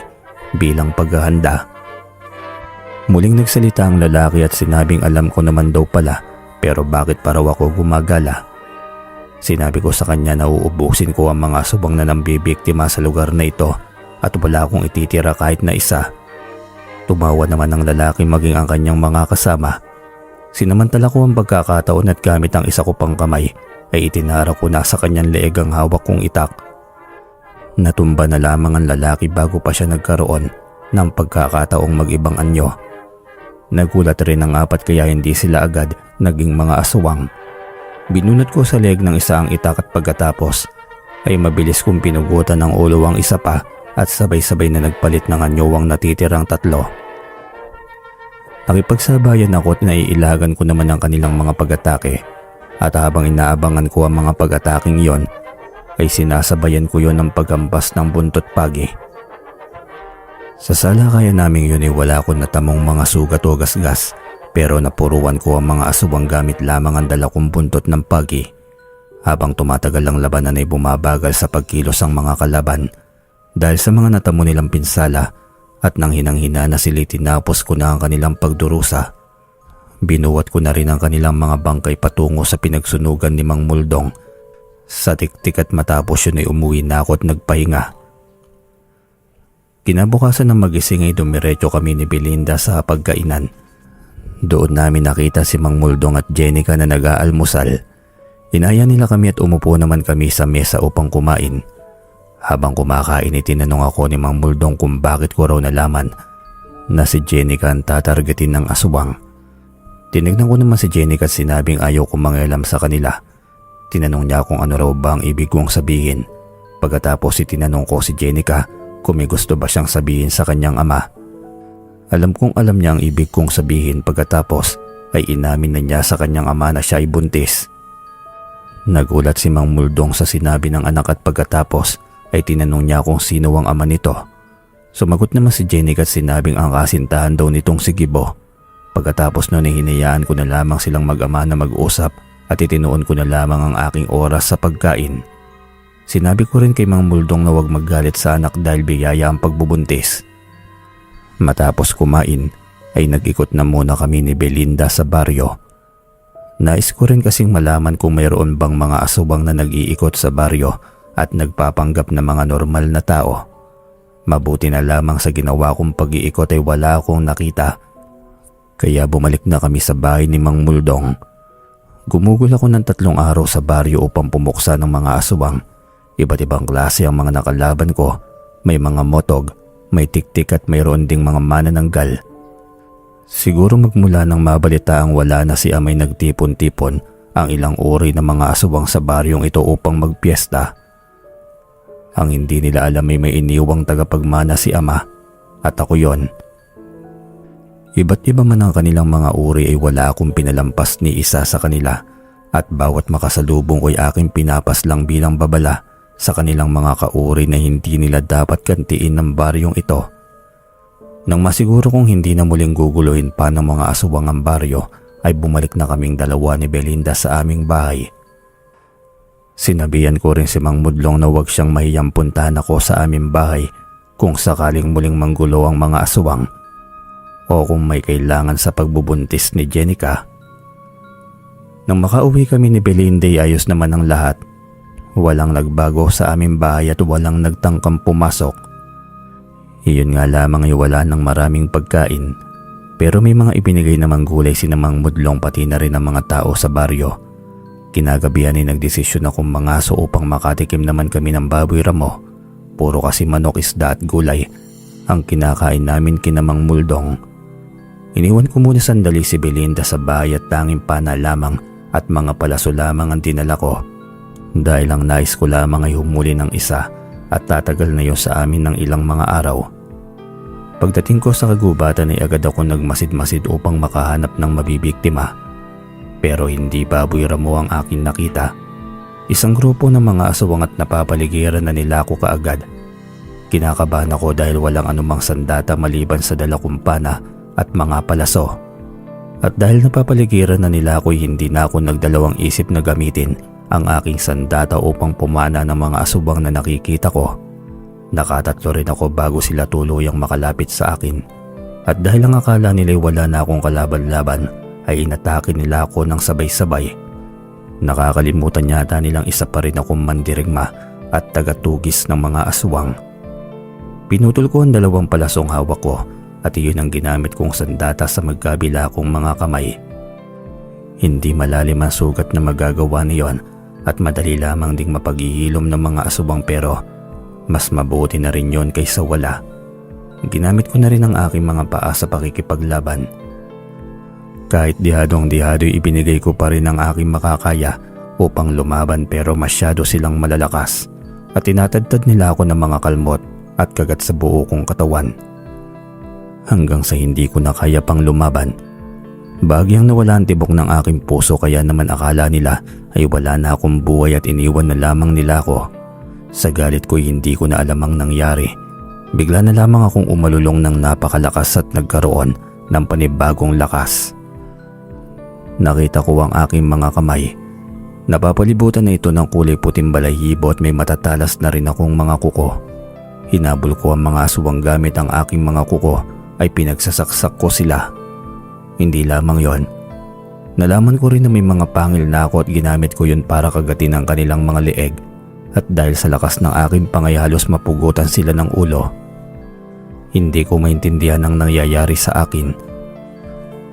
A: bilang paghahanda. Muling nagsalita ang lalaki at sinabing alam ko naman daw pala pero bakit pa raw ako gumagala. Sinabi ko sa kanya na uubusin ko ang mga aswang na nambibiktima sa lugar na ito at wala akong ititira kahit na isa. Tumawa naman ang lalaki maging ang kanyang mga kasama. Sinamantala ko ang pagkakataon at gamit ang isa ko pang kamay ay itinara ko na sa kanyang leeg ang hawak kong itak. Natumba na lamang ang lalaki bago pa siya nagkaroon ng pagkakataong mag-ibang anyo. Nagulat rin ang 4 kaya hindi sila agad naging mga aswang. Binunot ko sa leeg ng isa ang itak at pagkatapos ay mabilis kong pinugutan ng ulo ang isa pa at sabay-sabay na nagpalit ng anyo ang natitirang tatlo. Nakipagsabayan ako at naiilagan ko naman ang kanilang mga pag-atake at habang inaabangan ko ang mga pag-ataking iyon ay sinasabayan ko yon ng paghampas ng buntot pagi. Sa salakayan naming yun ay wala akong natamong mga sugat o gasgas pero napuruan ko ang mga aswang gamit lamang ang dala kong buntot ng pagi. Habang tumatagal ang labanan ay bumabagal sa pagkilos ang mga kalaban dahil sa mga natamo nilang pinsala at nang hinang-hina na sila tinapos ko na ang kanilang pagdurusa. Binuwat ko na rin ang kanilang mga bangkay patungo sa pinagsunugan ni Mang Muldong. Sa tiktik at matapos yun ay umuwi na ako at nagpahinga. Kinabukasan ng magising ay dumiretso kami ni Belinda sa pagkainan. Doon namin nakita si Mang Muldong at Jenica na nag-aalmusal. Inaya nila kami at umupo naman kami sa mesa upang kumain. Habang kumakain ay tinanong ako ni Mang Muldong kung bakit ko raw nalaman na si Jenica ang tatargetin ng aswang. Tinignan ko naman si Jenica at sinabing ayaw kong mangialam sa kanila. Tinanong niya kung ano raw ba ang ibig kong sabihin. Pagkatapos itinanong ko si Jenica kung may gusto ba siyang sabihin sa kanyang ama. Alam kong alam niya ang ibig kong sabihin pagkatapos ay inamin na niya sa kanyang ama na siya ay buntis. Nagulat si Mang Muldong sa sinabi ng anak at pagkatapos ay tinanong niya kung sino ang ama nito. Sumagot naman si Jenica at sinabing ang kasintahan daw nitong si Gibo. Pagkatapos noon ay hinayaan ko na lamang silang mag-ama na mag-usap at itinuon ko na lamang ang aking oras sa pagkain. Sinabi ko rin kay Mang Muldong na huwag maggalit sa anak dahil biyaya ang pagbubuntis. Matapos kumain ay nag-ikot na muna kami ni Belinda sa baryo. Nais ko rin kasing malaman kung mayroon bang mga aswang na nag-iikot sa baryo at nagpapanggap na mga normal na tao. Mabuti na lamang sa ginawa kong pag-iikot ay wala akong nakita. Kaya bumalik na kami sa bahay ni Mang Muldong. Gumugol ako ng 3 araw sa baryo upang pumuksa ng mga aswang. Iba't ibang klase ang mga nakalaban ko. May mga motog, may tiktik at mayroon ding mga manananggal. Siguro magmula nang mabalitaang wala na si amay nagtipon-tipon ang ilang uri ng mga aswang sa baryong ito upang magpiesta. Ang hindi nila alam ay may iniwang tagapagmana si ama at ako yon. Iba't iba man ang kanilang mga uri ay wala akong pinalampas ni isa sa kanila at bawat makasalubong ko'y aking pinapas lang bilang babala sa kanilang mga kauri na hindi nila dapat kantiin ng baryong ito. Nang masiguro kong hindi na muling guguluhin pa ng mga aswang ang baryo ay bumalik na kaming dalawa ni Belinda sa aming bahay. Sinabihan ko rin si Mang Muldong na huwag siyang mahiyang puntahan ako sa aming bahay kung sakaling muling manggulo ang mga aswang o kung may kailangan sa pagbubuntis ni Jenica. Nang makauwi kami ni Belinda ay ayos naman ang lahat. Walang nagbago sa aming bahay at walang nagtangkang pumasok. Iyon nga lamang ay wala ng maraming pagkain pero may mga ibinigay namang gulay si Mang Muldong pati na rin ang mga tao sa baryo. Kinagabihan ay nagdesisyon akong mangaso upang makatikim naman kami ng baboy ramo. Puro kasi manok, isda at gulay ang kinakain namin kina Mang Muldong. Iniwan ko muna sandali si Belinda sa bahay at tanging pana lamang at mga palaso lamang ang dinala ko. Dahil ang nais ko lamang ay humuli ng isa at tatagal na yun sa amin ng ilang mga araw. Pagdating ko sa kagubatan ay agad ako nagmasid-masid upang makahanap ng mabibiktima. Pero hindi baboy ramo ang aking nakita. Isang grupo ng mga aswang at napapaligiran na nila ako kaagad. Kinakabahan ako dahil walang anumang sandata maliban sa dala kong pana at mga palaso. At dahil napapaligiran na nila ako hindi na ako nagdalawang isip na gamitin ang aking sandata upang pumana ng mga aswang na nakikita ko. Nakatatlo rin ako bago sila tuluyang makalapit sa akin. At dahil ang akala nila'y wala na akong kalaban-laban ay inatake nila ako ng sabay-sabay. Nakakalimutan yata nilang isa pa rin akong mandirigma at tagatugis ng mga aswang. Pinutol ko ang 2 palasong hawak ko at iyon ang ginamit kong sandata sa magkabila kong mga kamay. Hindi malalim ang sugat na magagawa niyon at madali lamang ding mapaghihilom ng mga aswang pero mas mabuti na rin yon kaysa wala. Ginamit ko na rin ang aking mga paa sa pakikipaglaban. Kahit dihadong-dihado ibinigay ko pa rin ang aking makakaya upang lumaban pero masyado silang malalakas at tinatadtad nila ako ng mga kalmot at kagat sa buo kong katawan. Hanggang sa hindi ko na kaya pang lumaban. Bagyang nawala ang tibok ng aking puso kaya naman akala nila ay wala na akong buhay at iniwan na lamang nila ako. Sa galit ko hindi ko na alam ang nangyari. Bigla na lamang akong umalulong ng napakalakas at nagkaroon ng panibagong lakas. Nakita ko ang aking mga kamay. Napapalibutan na ito ng kulay puting balahibo at may matatalas na rin akong mga kuko. Hinabol ko ang mga aswang gamit ang aking mga kuko ay pinagsasaksak ko sila. Hindi lamang yon. Nalaman ko rin na may mga pangil na ako at ginamit ko yun para kagatin ang kanilang mga leeg. At dahil sa lakas ng aking pangay halos mapugutan sila ng ulo. Hindi ko maintindihan ang nangyayari sa akin.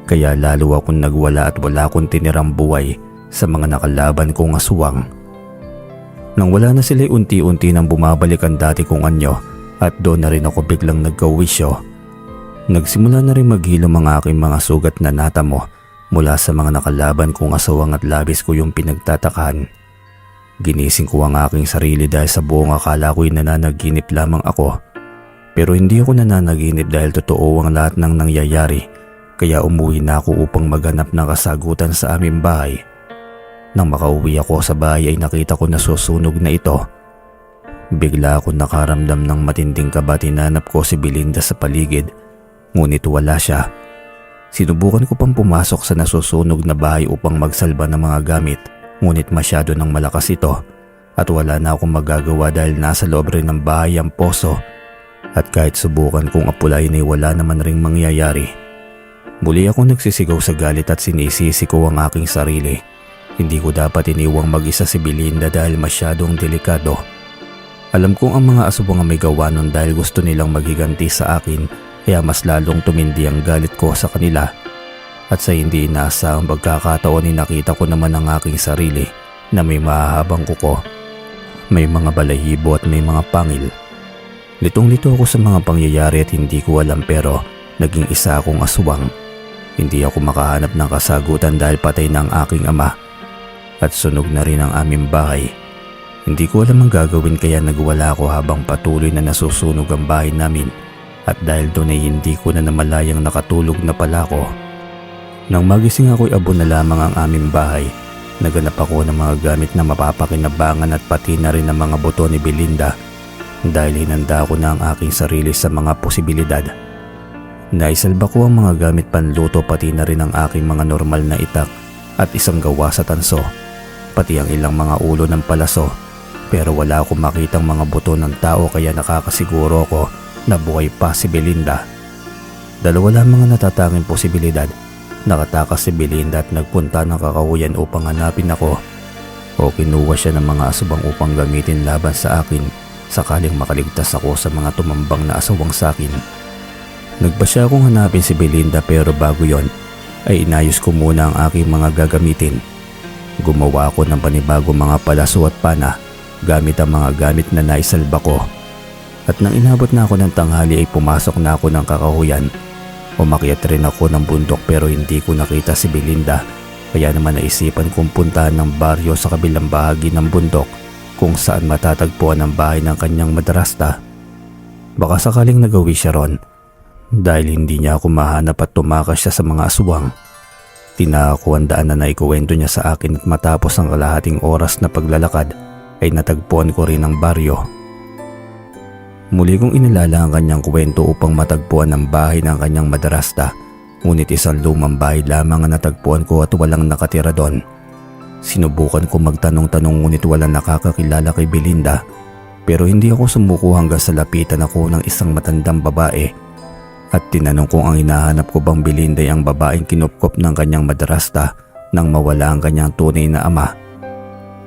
A: Kaya lalo akong nagwala at wala akong tinirang buhay sa mga nakalaban kong aswang. Nang wala na sila unti-unti nang bumabalik ang dati kong anyo at doon na rin ako biglang nagkawisyo. Nagsimula na rin maghilom ang aking mga sugat na natamo mula sa mga nakalaban kong aswang at labis ko yung pinagtatakan. Ginising ko ang aking sarili dahil sa buong akala ko'y nananaginip lamang ako. Pero hindi ako nananaginip dahil totoo ang lahat ng nangyayari kaya umuwi na ako upang maghanap ng kasagutan sa aming bahay. Nang makauwi ako sa bahay ay nakita ko na susunog na ito. Bigla ako nakaramdam ng matinding kaba at hinanap ko si Belinda sa paligid ngunit wala siya. Sinubukan ko pang pumasok sa nasusunog na bahay upang magsalba ng mga gamit ngunit masyado nang malakas ito at wala na akong magagawa dahil nasa loob rin ng bahay ang poso. At kahit subukan kong apulayin ay wala naman ring mangyayari. Muli ako nagsisigaw sa galit at sinisisi ko ang aking sarili. Hindi ko dapat iniwang mag-isa si Belinda dahil masyadong delikado. Alam kong ang mga aswang ang may gawa nun dahil gusto nilang maghiganti sa akin kaya mas lalong tumindi ang galit ko sa kanila. At sa hindi inaasahang pagkakataon ay nakita ko naman ang aking sarili na may mahahabang kuko, may mga balahibo at may mga pangil. Litong-lito ako sa mga pangyayari at hindi ko alam pero naging isa akong aswang. Hindi ako makahanap ng kasagutan dahil patay na ang aking ama at sunog na rin ang aming bahay. Hindi ko alam ang gagawin kaya nagwala ako habang patuloy na nasusunog ang bahay namin at dahil doon ay hindi ko na namalayang nakatulog na pala ako. Nang magising ako'y abo na lamang ang aming bahay. Naganap ako ng mga gamit na mapapakinabangan at pati na rin ang mga buto ni Belinda. Dahil hinanda ko na ang aking sarili sa mga posibilidad. Naisalba ko ang mga gamit panluto pati na rin ang aking mga normal na itak at isang gawa sa tanso, pati ang ilang mga ulo ng palaso. Pero wala akong makitang mga buto ng tao kaya nakakasiguro ko na buhay pa si Belinda. Dalawa lamang ang natatanging posibilidad. Nakatakas si Belinda at nagpunta ng kakahuyan upang hanapin ako o kinuha siya ng mga aswang upang gamitin laban sa akin sakaling makaligtas ako sa mga tumambang na asawang sa akin. Nagpasya akong hanapin si Belinda pero bago yon ay inayos ko muna ang aking mga gagamitin. Gumawa ako ng panibago mga palaso at pana gamit ang mga gamit na naisalba ko. At nang inabot na ako ng tanghali ay pumasok na ako ng kakahuyan. Umakyat rin ako ng bundok pero hindi ko nakita si Belinda kaya naman naisipan kong puntahan ng baryo sa kabilang bahagi ng bundok kung saan matatagpuan ang bahay ng kanyang madrasta. Baka sakaling nagawi siya ron dahil hindi niya ako mahanap at tumakas siya sa mga aswang. Tinako ang daan na naikuwento niya sa akin at matapos ang kalahating oras na paglalakad ay natagpuan ko rin ang baryo. Muli kong inilala ang kanyang kwento upang matagpuan ang bahay ng kanyang madrasta ngunit isang lumang bahay lamang ang natagpuan ko at walang nakatira doon. Sinubukan ko magtanong-tanong ngunit walang nakakakilala kay Belinda pero hindi ako sumuko hanggang sa lapitan ako ng isang matandang babae at tinanong kung ang hinahanap ko bang Belinda ay ang babaeng kinupkop ng kanyang madrasta nang mawala ang kanyang tunay na ama.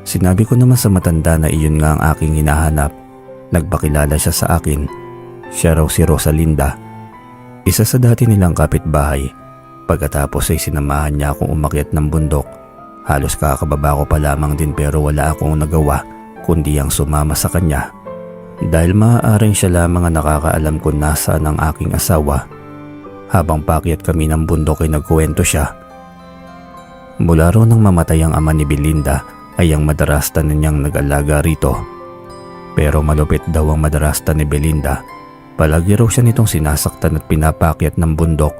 A: Sinabi ko naman sa matanda na iyon nga ang aking hinahanap. Nagpakilala siya sa akin. Siya raw si Rosalinda, isa sa dati nilang kapitbahay. Pagkatapos ay sinamahan niya akong umakyat ng bundok. Halos kakababa ko pa lamang din pero wala akong nagawa kundi ang sumama sa kanya. Dahil maaaring siya lamang ang nakakaalam kung nasaan ang aking asawa. Habang paakyat kami ng bundok ay nagkuwento siya. Mula raw nang mamatay ang ama ni Belinda ay ang madrasta na niyang nag-alaga rito. Pero malupit daw ang madrasta ni Belinda. Palagi raw siya nitong sinasaktan at pinapakyat ng bundok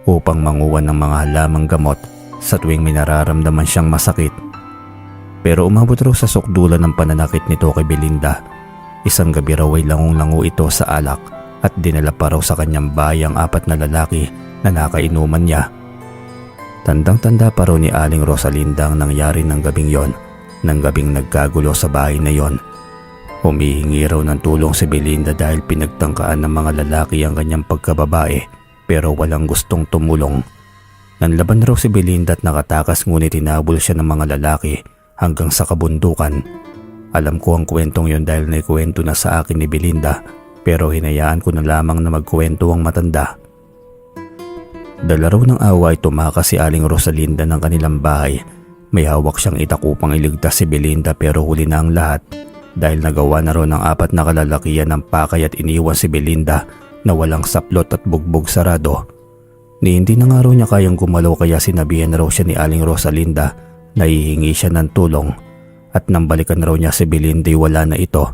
A: upang manguha ng mga halamang gamot sa tuwing may nararamdaman siyang masakit. Pero umabot raw sa sukdulan ng pananakit nito kay Belinda. Isang gabi raw ay langung-lango ito sa alak at dinala pa raw sa kanyang bahay ang 4 na lalaki na nakainuman niya. Tandang-tanda pa raw ni Aling Rosalinda ang nangyari ng gabing yon, ng gabing nagkagulo sa bahay na yon. Humihingi raw ng tulong si Belinda dahil pinagtangkaan ng mga lalaki ang kanyang pagkababae pero walang gustong tumulong. Nanlaban raw si Belinda at nakatakas ngunit tinabol siya ng mga lalaki hanggang sa kabundukan. Alam ko ang kwentong yon dahil naikwento na sa akin ni Belinda pero hinayaan ko na lamang na magkwento ang matanda. Dala raw ng awa ay tumakas si Aling Rosalinda ng kanilang bahay. May hawak siyang itak upang iligtas si Belinda pero huli na ang lahat dahil nagawa na raw ng 4 na kalalakihan ng pakay at iniwan si Belinda na walang saplot at bugbog sarado. Ni hindi na nga raw niya kayang gumalaw kaya sinabihan raw siya ni Aling Rosalinda na hihingi siya ng tulong at nang balikan raw niya si Belinda wala na ito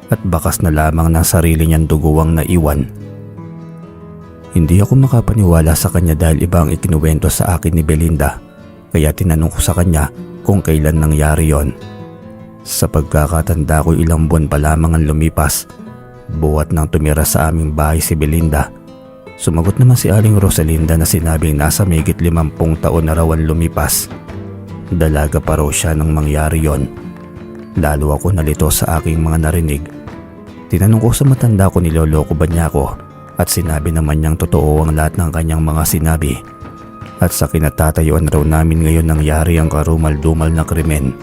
A: at bakas na lamang ng sarili niyang duguwang naiwan. Hindi ako makapaniwala sa kanya dahil iba ang ikinuwento sa akin ni Belinda kaya tinanong ko sa kanya kung kailan nangyari yon. Sa pagkakatanda ko ilang buwan pa lamang ang lumipas buhat nang tumira sa aming bahay si Belinda. Sumagot naman si Aling Rosalinda na sinabing nasa mahigit 50 taon na raw ang lumipas. Dalaga pa raw siya nang mangyari yon. Lalo ako nalito sa aking mga narinig. Tinanong ko sa matanda ko niloloko ba niya ako at sinabi naman niyang totoo ang lahat ng kanyang mga sinabi. At sa kinatatayuan raw namin ngayon nangyari ang karumal-dumal na krimen.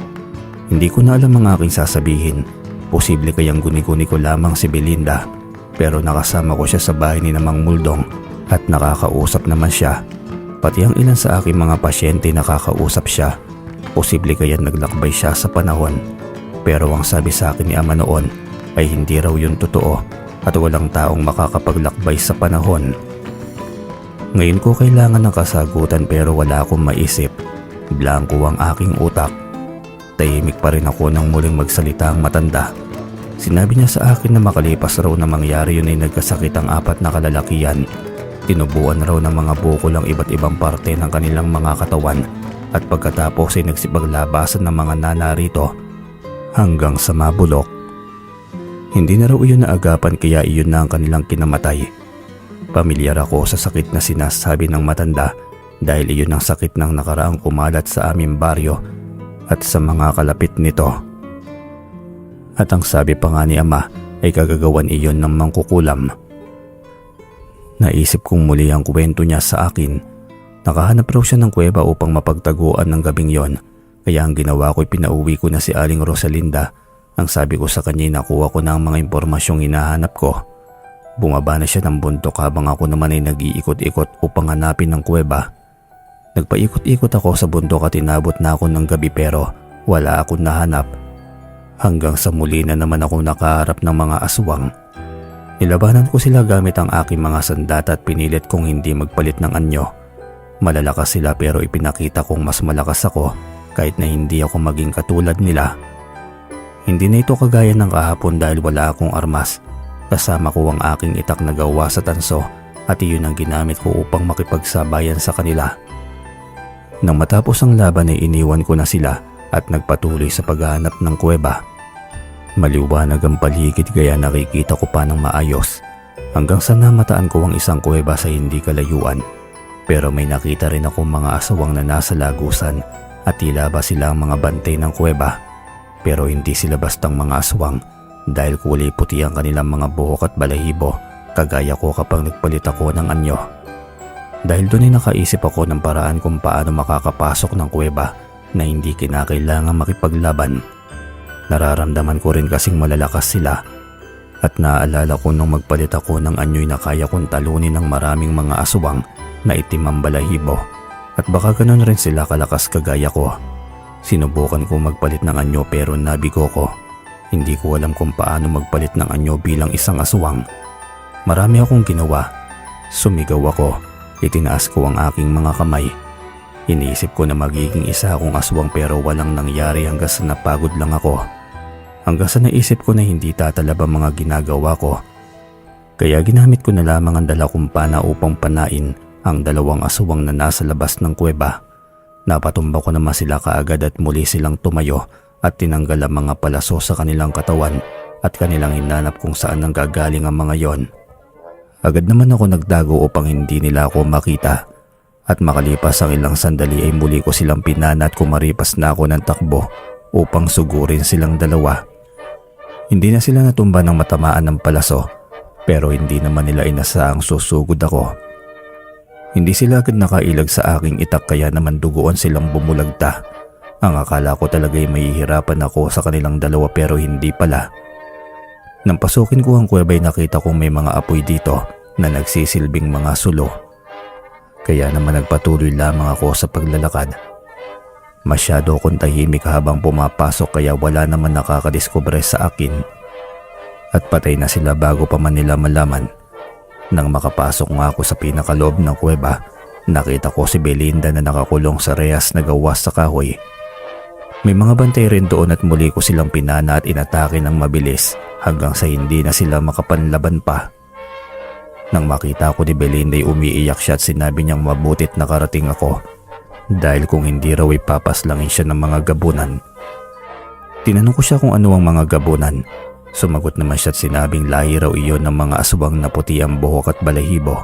A: Hindi ko na alam ang aking sasabihin. Posible kayang guni-guni ko lamang si Belinda. Pero nakasama ko siya sa bahay ni Mang Muldong at nakakausap naman siya. Pati ang ilan sa aking mga pasyente nakakausap siya. Posible kaya naglakbay siya sa panahon. Pero ang sabi sa akin ni Ama noon ay hindi raw yun totoo at walang taong makakapaglakbay sa panahon. Ngayon ko kailangan ng kasagutan pero wala akong maisip. Blanko ang aking utak. Tahimik pa rin ako nang muling magsalita ang matanda. Sinabi niya sa akin na makalipas raw na mangyari yun ay nagkasakit ang 4 na kalalakihan. Tinubuan raw ng mga bukol ang iba't ibang parte ng kanilang mga katawan at pagkatapos ay nagsipaglabasan ng mga nanarito hanggang sa mabulok. Hindi na raw iyon naagapan kaya iyon na ang kanilang kinamatay. Pamilyar ako sa sakit na sinasabi ng matanda dahil iyon ang sakit ng nakaraang kumalat sa aming baryo at sa mga kalapit nito. At ang sabi pa nga ni Ama ay kagagawan iyon ng mangkukulam. Naisip kong muli ang kwento niya sa akin. Nakahanap raw siya ng kuweba upang mapagtaguan ng gabing yon. Kaya ang ginawa ko'y pinauwi ko na si Aling Rosalinda. Ang sabi ko sa kanya ay nakuha ko na ang mga impormasyong hinahanap ko. Bumaba na siya ng bundok habang ako naman ay nag-iikot-ikot upang hanapin ng kuweba. Nagpaikot-ikot ako sa bundok at inabot na ako ng gabi pero wala akong nahanap. Hanggang sa muli na naman ako nakaharap ng mga aswang. Nilabanan ko sila gamit ang aking mga sandata at pinilit kong hindi magpalit ng anyo. Malalakas sila pero ipinakita kong mas malakas ako kahit na hindi ako maging katulad nila. Hindi na ito kagaya ng kahapon dahil wala akong armas. Kasama ko ang aking itak na gawa sa tanso at iyon ang ginamit ko upang makipagsabayan sa kanila. Nang matapos ang laban ay iniwan ko na sila at nagpatuloy sa paghahanap ng kuweba. Maliwanag ang paligid kaya nakikita ko pa ng maayos hanggang sa namataan ko ang isang kuweba sa hindi kalayuan. Pero may nakita rin akong mga asawang na nasa lagusan at tila ba sila ang mga bantay ng kuweba. Pero hindi sila bastang mga aswang dahil kulay puti ang kanilang mga buhok at balahibo kagaya ko kapag nagpalit ako ng anyo. Dahil doon ay nakaisip ako ng paraan kung paano makakapasok ng kuweba na hindi kinakailangan makipaglaban. Nararamdaman ko rin kasing malalakas sila at naaalala ko nung magpalit ako ng anyo'y na kaya kong talunin ng maraming mga aswang na itim ang balahibo at baka ganun rin sila kalakas kagaya ko. Sinubukan ko magpalit ng anyo pero nabigo ko. Hindi ko alam kung paano magpalit ng anyo bilang isang aswang. Marami akong ginawa. Sumigaw ako. Itinaas ko ang aking mga kamay. Iniisip ko na magiging isa akong aswang pero walang nangyari hanggang sa napagod lang ako. Hanggang sa naisip ko na hindi tatalab ang mga ginagawa ko. Kaya ginamit ko na lamang ang dala kong pana upang panain ang dalawang aswang na nasa labas ng kuweba. Napatumba ko naman sila kaagad at muli silang tumayo at tinanggal ang mga palaso sa kanilang katawan at kanilang hinanap kung saan nanggagaling ang mga yon. Agad naman ako nagdago upang hindi nila ako makita. At makalipas ang ilang sandali ay muli ko silang pinana at kumaripas na ako ng takbo upang sugurin silang dalawa. Hindi na sila natumba ng matamaan ng palaso pero hindi naman nila inasaang susugod ako. Hindi sila agad nakailag sa aking itak kaya naman duguan silang bumulagta. Ang akala ko talaga ay mahihirapan ako sa kanilang dalawa pero hindi pala. Nang pasukin ko ang kuweba ay nakita kong may mga apoy dito na nagsisilbing mga sulo. Kaya naman nagpatuloy lamang ako sa paglalakad. Masyado akong tahimik habang pumapasok kaya wala naman nakakadiskubre sa akin. At patay na sila bago pa man nila malaman. Nang makapasok nga ako sa pinakaloob ng kuweba, nakita ko si Belinda na nakakulong sa rehas na gawas sa kahoy. May mga bantay rin doon at muli ko silang pinana at inatake ng mabilis hanggang sa hindi na sila makapanlaban pa. Nang makita ko ni Belinda ay umiiyak siya at sinabi niyang mabutit nakarating ako dahil kung hindi raw ay papaslangin siya ng mga gabunan. Tinanong ko siya kung ano ang mga gabunan. Sumagot naman siya at sinabing lahi raw iyon ng mga aswang na puti ang buhok at balahibo.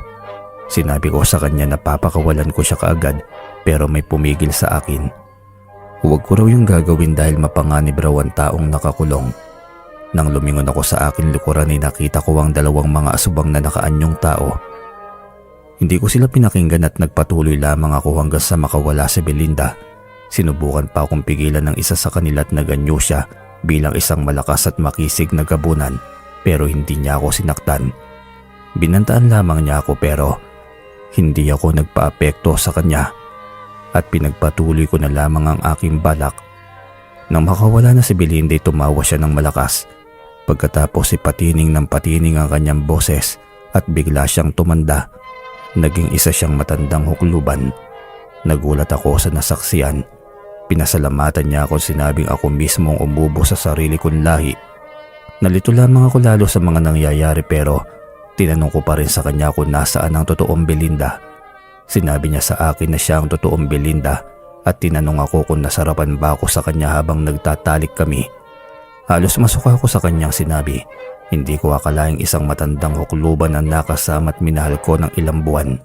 A: Sinabi ko sa kanya na papakawalan ko siya kaagad pero may pumigil sa akin. Huwag ko raw yung gagawin dahil mapanganib raw ang taong nakakulong. Nang lumingon ako sa akin likuran ay nakita ko ang dalawang mga asubang na nakaanyong tao. Hindi ko sila pinakinggan at nagpatuloy lamang ako hanggang sa makawala si Belinda. Sinubukan pa akong pigilan ng isa sa kanila at naganyo siya bilang isang malakas at makisig na gabunan pero hindi niya ako sinaktan. Binantaan lamang niya ako pero hindi ako nagpaapekto sa kanya at pinagpatuloy ko na lamang ang aking balak. Nang makawala na si Belinda ay tumawa siya ng malakas. Pagkatapos patining ng patining ang kanyang boses at bigla siyang tumanda. Naging isa siyang matandang hukluban. Nagulat ako sa nasaksiyan. Pinasalamatan niya ako at sinabing ako mismo ang umubo sa sarili kong lahi. Nalito lamang ako lalo sa mga nangyayari pero tinanong ko pa rin sa kanya kung nasaan ang totoong Belinda. Sinabi niya sa akin na siya ang totoong Belinda at tinanong ako kung nasarapan ba ako sa kanya habang nagtatalik kami. Halos masuka ako sa kanyang sinabi. Hindi ko akalaing isang matandang hukluban ang nakasama at minahal ko ng ilang buwan.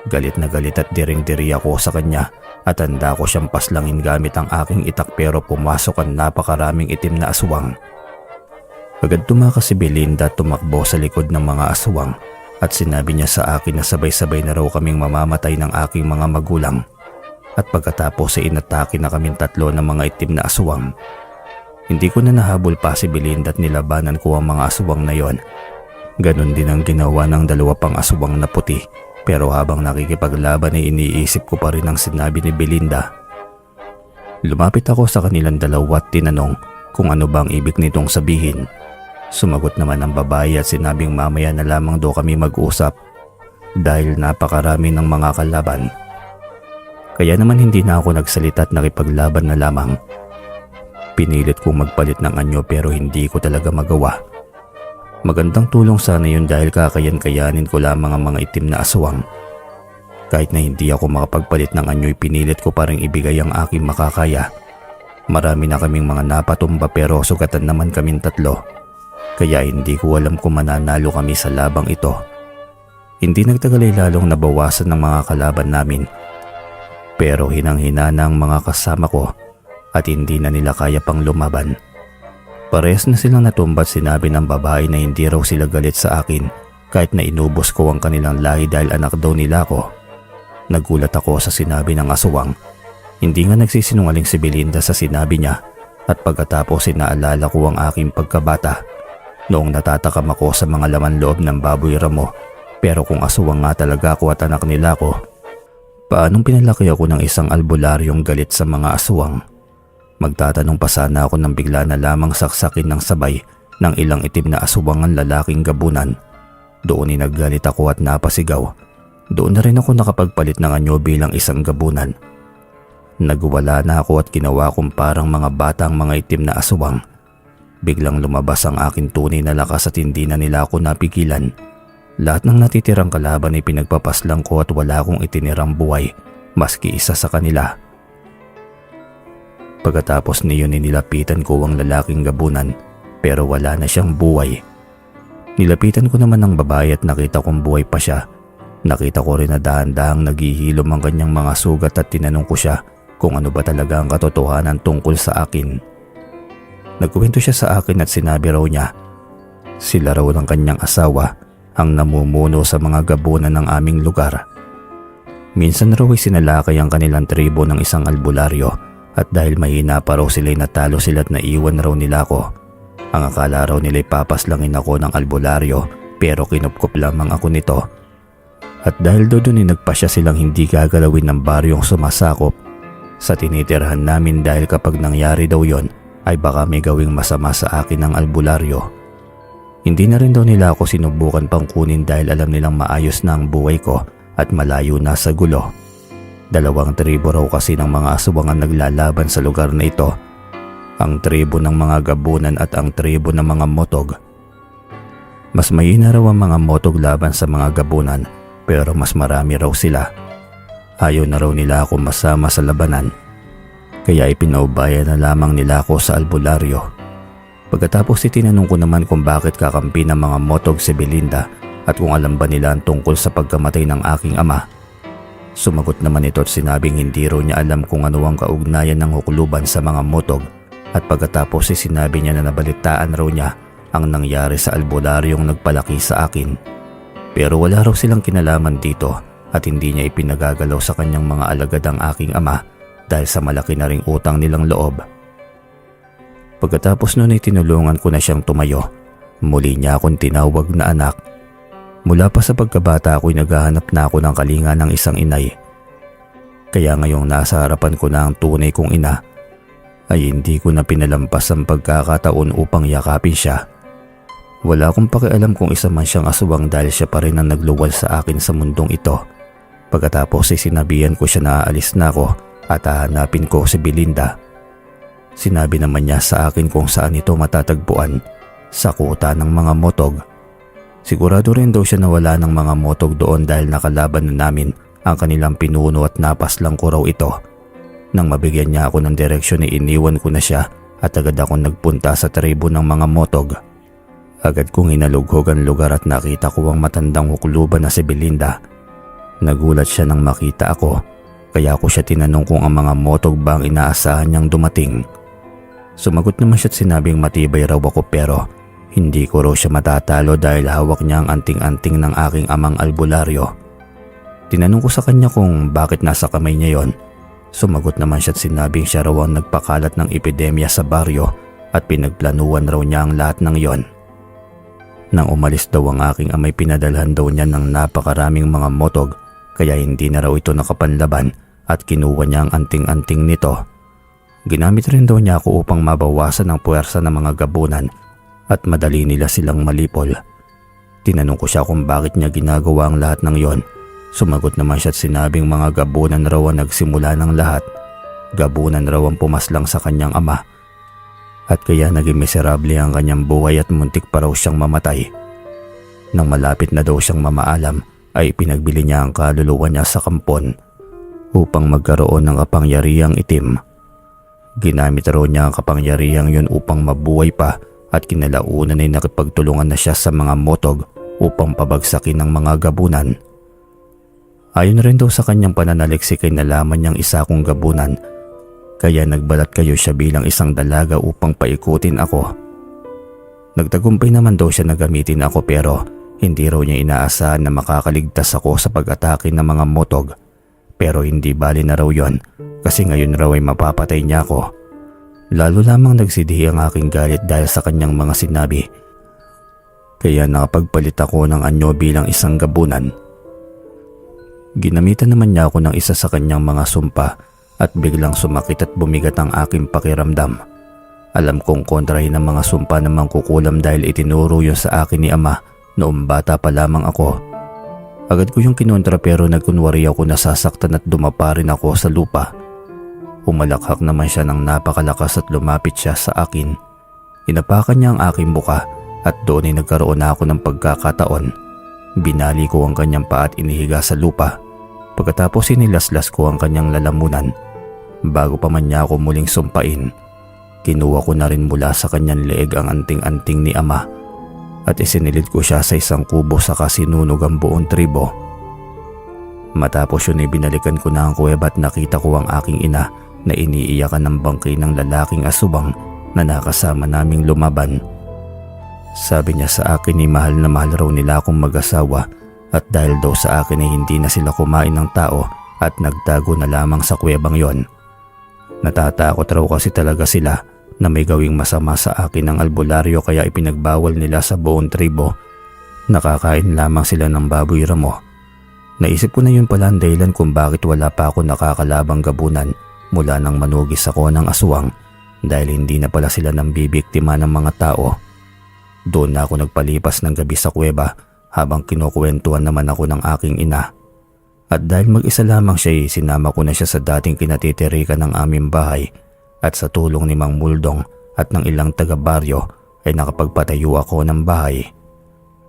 A: Galit na galit at diring-diri ako sa kanya at handa ko siyang paslangin gamit ang aking itak pero pumasok ang napakaraming itim na aswang. Agad tumakas si Belinda at tumakbo sa likod ng mga aswang at sinabi niya sa akin na sabay-sabay na raw kaming mamamatay ng aking mga magulang. At pagkatapos ay inatake na kaming tatlo ng mga itim na aswang. Hindi ko na nahabol pa si Belinda at nilabanan ko ang mga aswang na yon. Ganon din ang ginawa ng dalawa pang aswang na puti. Pero habang nakikipaglaban ay iniisip ko pa rin ang sinabi ni Belinda. Lumapit ako sa kanilang dalawa at tinanong kung ano bang ibig nitong sabihin. Sumagot naman ang babae at sinabing mamaya na lamang daw kami mag-usap dahil napakarami ng mga kalaban. Kaya naman hindi na ako nagsalita at nakipaglaban na lamang. Pinilit kong magpalit ng anyo pero hindi ko talaga magawa. Magandang tulong sana yun dahil kakayan-kayanin ko lamang ang mga itim na aswang. Kahit na hindi ako makapagpalit ng anyo, pinilit ko pa rin ibigay ang aking makakaya. Marami na kaming mga napatumba pero sugatan naman kaming tatlo. Kaya hindi ko alam kung mananalo kami sa labang ito. Hindi nagtagal ay lalong nabawasan ng mga kalaban namin. Pero hinang-hina na ang mga kasama ko at hindi na nila kaya pang lumaban. Parehas na silang natumba at sinabi ng babae na hindi raw sila galit sa akin kahit na inubos ko ang kanilang lahi dahil anak daw nila ako. Nagulat ako sa sinabi ng aswang. Hindi nga nagsisinungaling si Belinda sa sinabi niya at pagkatapos inaalala ko ang aking pagkabata. Noong natatakam ako sa mga laman loob ng baboy ramo pero kung aswang nga talaga ako at anak nila ako, paanong pinalaki ako ng isang albularyong galit sa mga aswang? Magtatanong pa sana ako nang bigla na lamang saksakin ng sabay ng ilang itim na aswang ang lalaking gabunan. Doon naggalit ako at napasigaw. Doon na rin ako nakapagpalit ng anyo bilang isang gabunan Nagwala na ako at ginawa kong parang mga batang mga itim na aswang. Biglang lumabas ang aking tunay na lakas at hindi na nila ako napigilan. Lahat ng natitirang kalaban ay pinagpapaslang ko at wala akong itinirang buhay maski isa sa kanila. Pagkatapos niyon nilapitan ko ang lalaking gabunan pero wala na siyang buhay. Nilapitan ko naman ang babae at nakita kong buhay pa siya. Nakita ko rin na dahan-dahang naghihilom ang kanyang mga sugat at tinanong ko siya kung ano ba talaga ang katotohanan tungkol sa akin. Nagkwento siya sa akin at sinabi raw niya, sila raw ng kanyang asawa ang namumuno sa mga gabunan ng aming lugar. Minsan raw ay sinalakay ang kanilang tribo ng isang albularyo at dahil mahina pa raw sila'y natalo sila at naiwan raw nila ako. Ang akala raw nila'y papaslangin ako ng albularyo pero kinupkup lamang ako nito. At dahil doon ay nagpasya silang hindi gagalawin ng baryong sumasakop sa tinitirhan namin dahil kapag nangyari daw yon ay baka may gawing masama sa akin ng albularyo. Hindi na rin daw nila ako sinubukan pang kunin dahil alam nilang maayos na ang buhay ko at malayo na sa gulo. 2 tribo raw kasi ng mga aswang ang naglalaban sa lugar na ito. Ang tribo ng mga gabunan at ang tribo ng mga motog. Mas mahina raw ang mga motog laban sa mga gabunan pero mas marami raw sila. Ayaw na raw nila ako masama sa labanan. Kaya ipinaubaya na lamang nila ako sa albularyo. Pagkatapos itinanong ko naman kung bakit kakampi ng mga motog si Belinda at kung alam ba nila ang tungkol sa pagkamatay ng aking ama. Sumagot naman ito at sinabing hindi raw niya alam kung ano ang kaugnayan ng hukluban sa mga motog at pagkatapos sinabi niya na nabalitaan raw niya ang nangyari sa albularyong nagpalaki sa akin. Pero wala raw silang kinalaman dito at hindi niya ipinagagalaw sa kanyang mga alagad ang aking ama dahil sa malaki na ring utang nilang loob. Pagkatapos noon ay tinulungan ko na siyang tumayo. Muli niya akong tinawag na anak. Mula pa sa pagkabata ako'y naghahanap na ako ng kalinga ng isang inay. Kaya ngayong nasa harapan ko na ang tunay kong ina, ay hindi ko na pinalampas ang pagkakataon upang yakapin siya. Wala akong pakialam kung isa man siyang aswang dahil siya pa rin ang nagluwal sa akin sa mundong ito. Pagkatapos ay sinabihan ko siya na aalis na ako at hahanapin ko si Belinda. Sinabi naman niya sa akin kung saan ito matatagpuan, sa kuta ng mga motog. Sigurado rin daw siya na wala ng mga motog doon dahil nakalaban na namin ang kanilang pinuno at napaslang ko raw ito. Nang mabigyan niya ako ng direksyon ay iniwan ko na siya at agad akong nagpunta sa tribo ng mga motog. Agad kong inalughog ang lugar at nakita ko ang matandang hukluban na si Belinda. Nagulat siya nang makita ako, kaya ako siya tinanong kung ang mga motog ba ang inaasahan niyang dumating. Sumagot naman siya at sinabing matibay raw ako pero hindi ko raw siya matatalo dahil hawak niya ang anting-anting ng aking amang albularyo. Tinanong ko sa kanya kung bakit nasa kamay niya yon. Sumagot naman siya at sinabing siya raw ang nagpakalat ng epidemya sa baryo at pinagplanuhan raw niya ang lahat ng yon. Nang umalis daw ang aking amay pinadalhan daw niya ng napakaraming mga motog kaya hindi na raw ito nakapanlaban at kinuha niya ang anting-anting nito. Ginamit rin daw niya ako upang mabawasan ang puwersa ng mga gabunan at madali nila silang malipol. Tinanong ko siya kung bakit niya ginagawa ang lahat ng yon. Sumagot naman siya at sinabing mga gabunan raw ang nagsimula ng lahat. Gabunan raw ang pumaslang sa kanyang ama. At kaya naging miserable ang kanyang buhay at muntik pa raw siyang mamatay. Nang malapit na daw siyang mamaalam ay pinagbili niya ang kaluluwa niya sa kampon upang magkaroon ng kapangyarihang itim. Ginamit raw niya ang kapangyarihang yun upang mabuhay pa at kinalaunan ay nakipagtulungan na siya sa mga motog upang pabagsakin ng mga gabunan. Ayon rin daw sa kanyang pananaliksik ay nalaman niyang isa akong gabunan kaya nagbalat kayo siya bilang isang dalaga upang paikutin ako. Nagtagumpay naman daw siya na gamitin ako pero hindi raw niya inaasahan na makakaligtas ako sa pag-atake ng mga motog. Pero hindi bali na raw yon kasi ngayon raw ay mapapatay niya ako. Lalo lamang nagsidihi ang aking galit dahil sa kanyang mga sinabi. Kaya nakapagpalit ako ng anyo bilang isang gabunan. Ginamitan naman niya ako ng isa sa kanyang mga sumpa at biglang sumakit at bumigat ang aking pakiramdam. Alam kong kontrahin ang mga sumpa na mangkukulam dahil itinuro yun sa akin ni ama noong bata pa lamang ako. Agad ko yung kinontra pero nagkunwari ako nasasaktan at dumapa rin ako sa lupa. Umalakhak naman siya ng napakalakas at lumapit siya sa akin. Inapakan niya ang aking buka at doon ay nagkaroon na ako ng pagkakataon. Binali ko ang kanyang paa at inihiga sa lupa. Pagkatapos inilaslas ko ang kanyang lalamunan. Bago pa man niya ako muling sumpain, kinuha ko na rin mula sa kanyang leeg ang anting-anting ni ama at isinilid ko siya sa isang kubo saka sinunog ang buong tribo. Matapos yun ay binalikan ko na ang kuweba at nakita ko ang aking ina na iniiyakan ng bangkay ng lalaking asubang na nakasama naming lumaban. Sabi niya sa akin ay mahal na mahal raw nila akong mag-asawa at dahil daw sa akin ay hindi na sila kumain ng tao at nagtago na lamang sa kuwebang yon. Natatakot raw kasi talaga sila na may gawing masama sa akin ng albularyo kaya ipinagbawal nila sa buong tribo. Nakakain lamang sila ng baboy ramo. Naisip ko na yun pala ang dahilan kung bakit wala pa ako nakakalabang gabunan mula nang manugis ako ng aswang dahil hindi na pala sila nang bibiktima ng mga tao. Doon na ako nagpalipas ng gabi sa kuweba habang kinukwentuhan naman ako ng aking ina. At dahil mag-isa lamang siya, sinama ko na siya sa dating kinatitirikan ng aming bahay at sa tulong ni Mang Muldong at ng ilang taga-baryo ay nakapagpatayo ako ng bahay.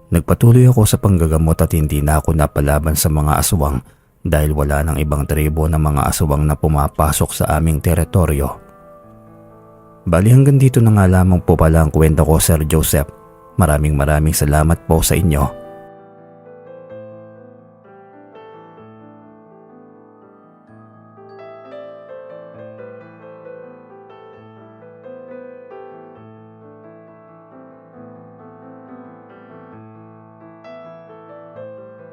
A: Nagpatuloy ako sa panggagamot at hindi na ako napalaban sa mga aswang dahil wala nang ibang tribo ng mga aswang na pumapasok sa aming teritoryo. Bali hanggang dito na nga lamang po pala ang kwento ko, Sir Joseph. Maraming salamat po sa inyo.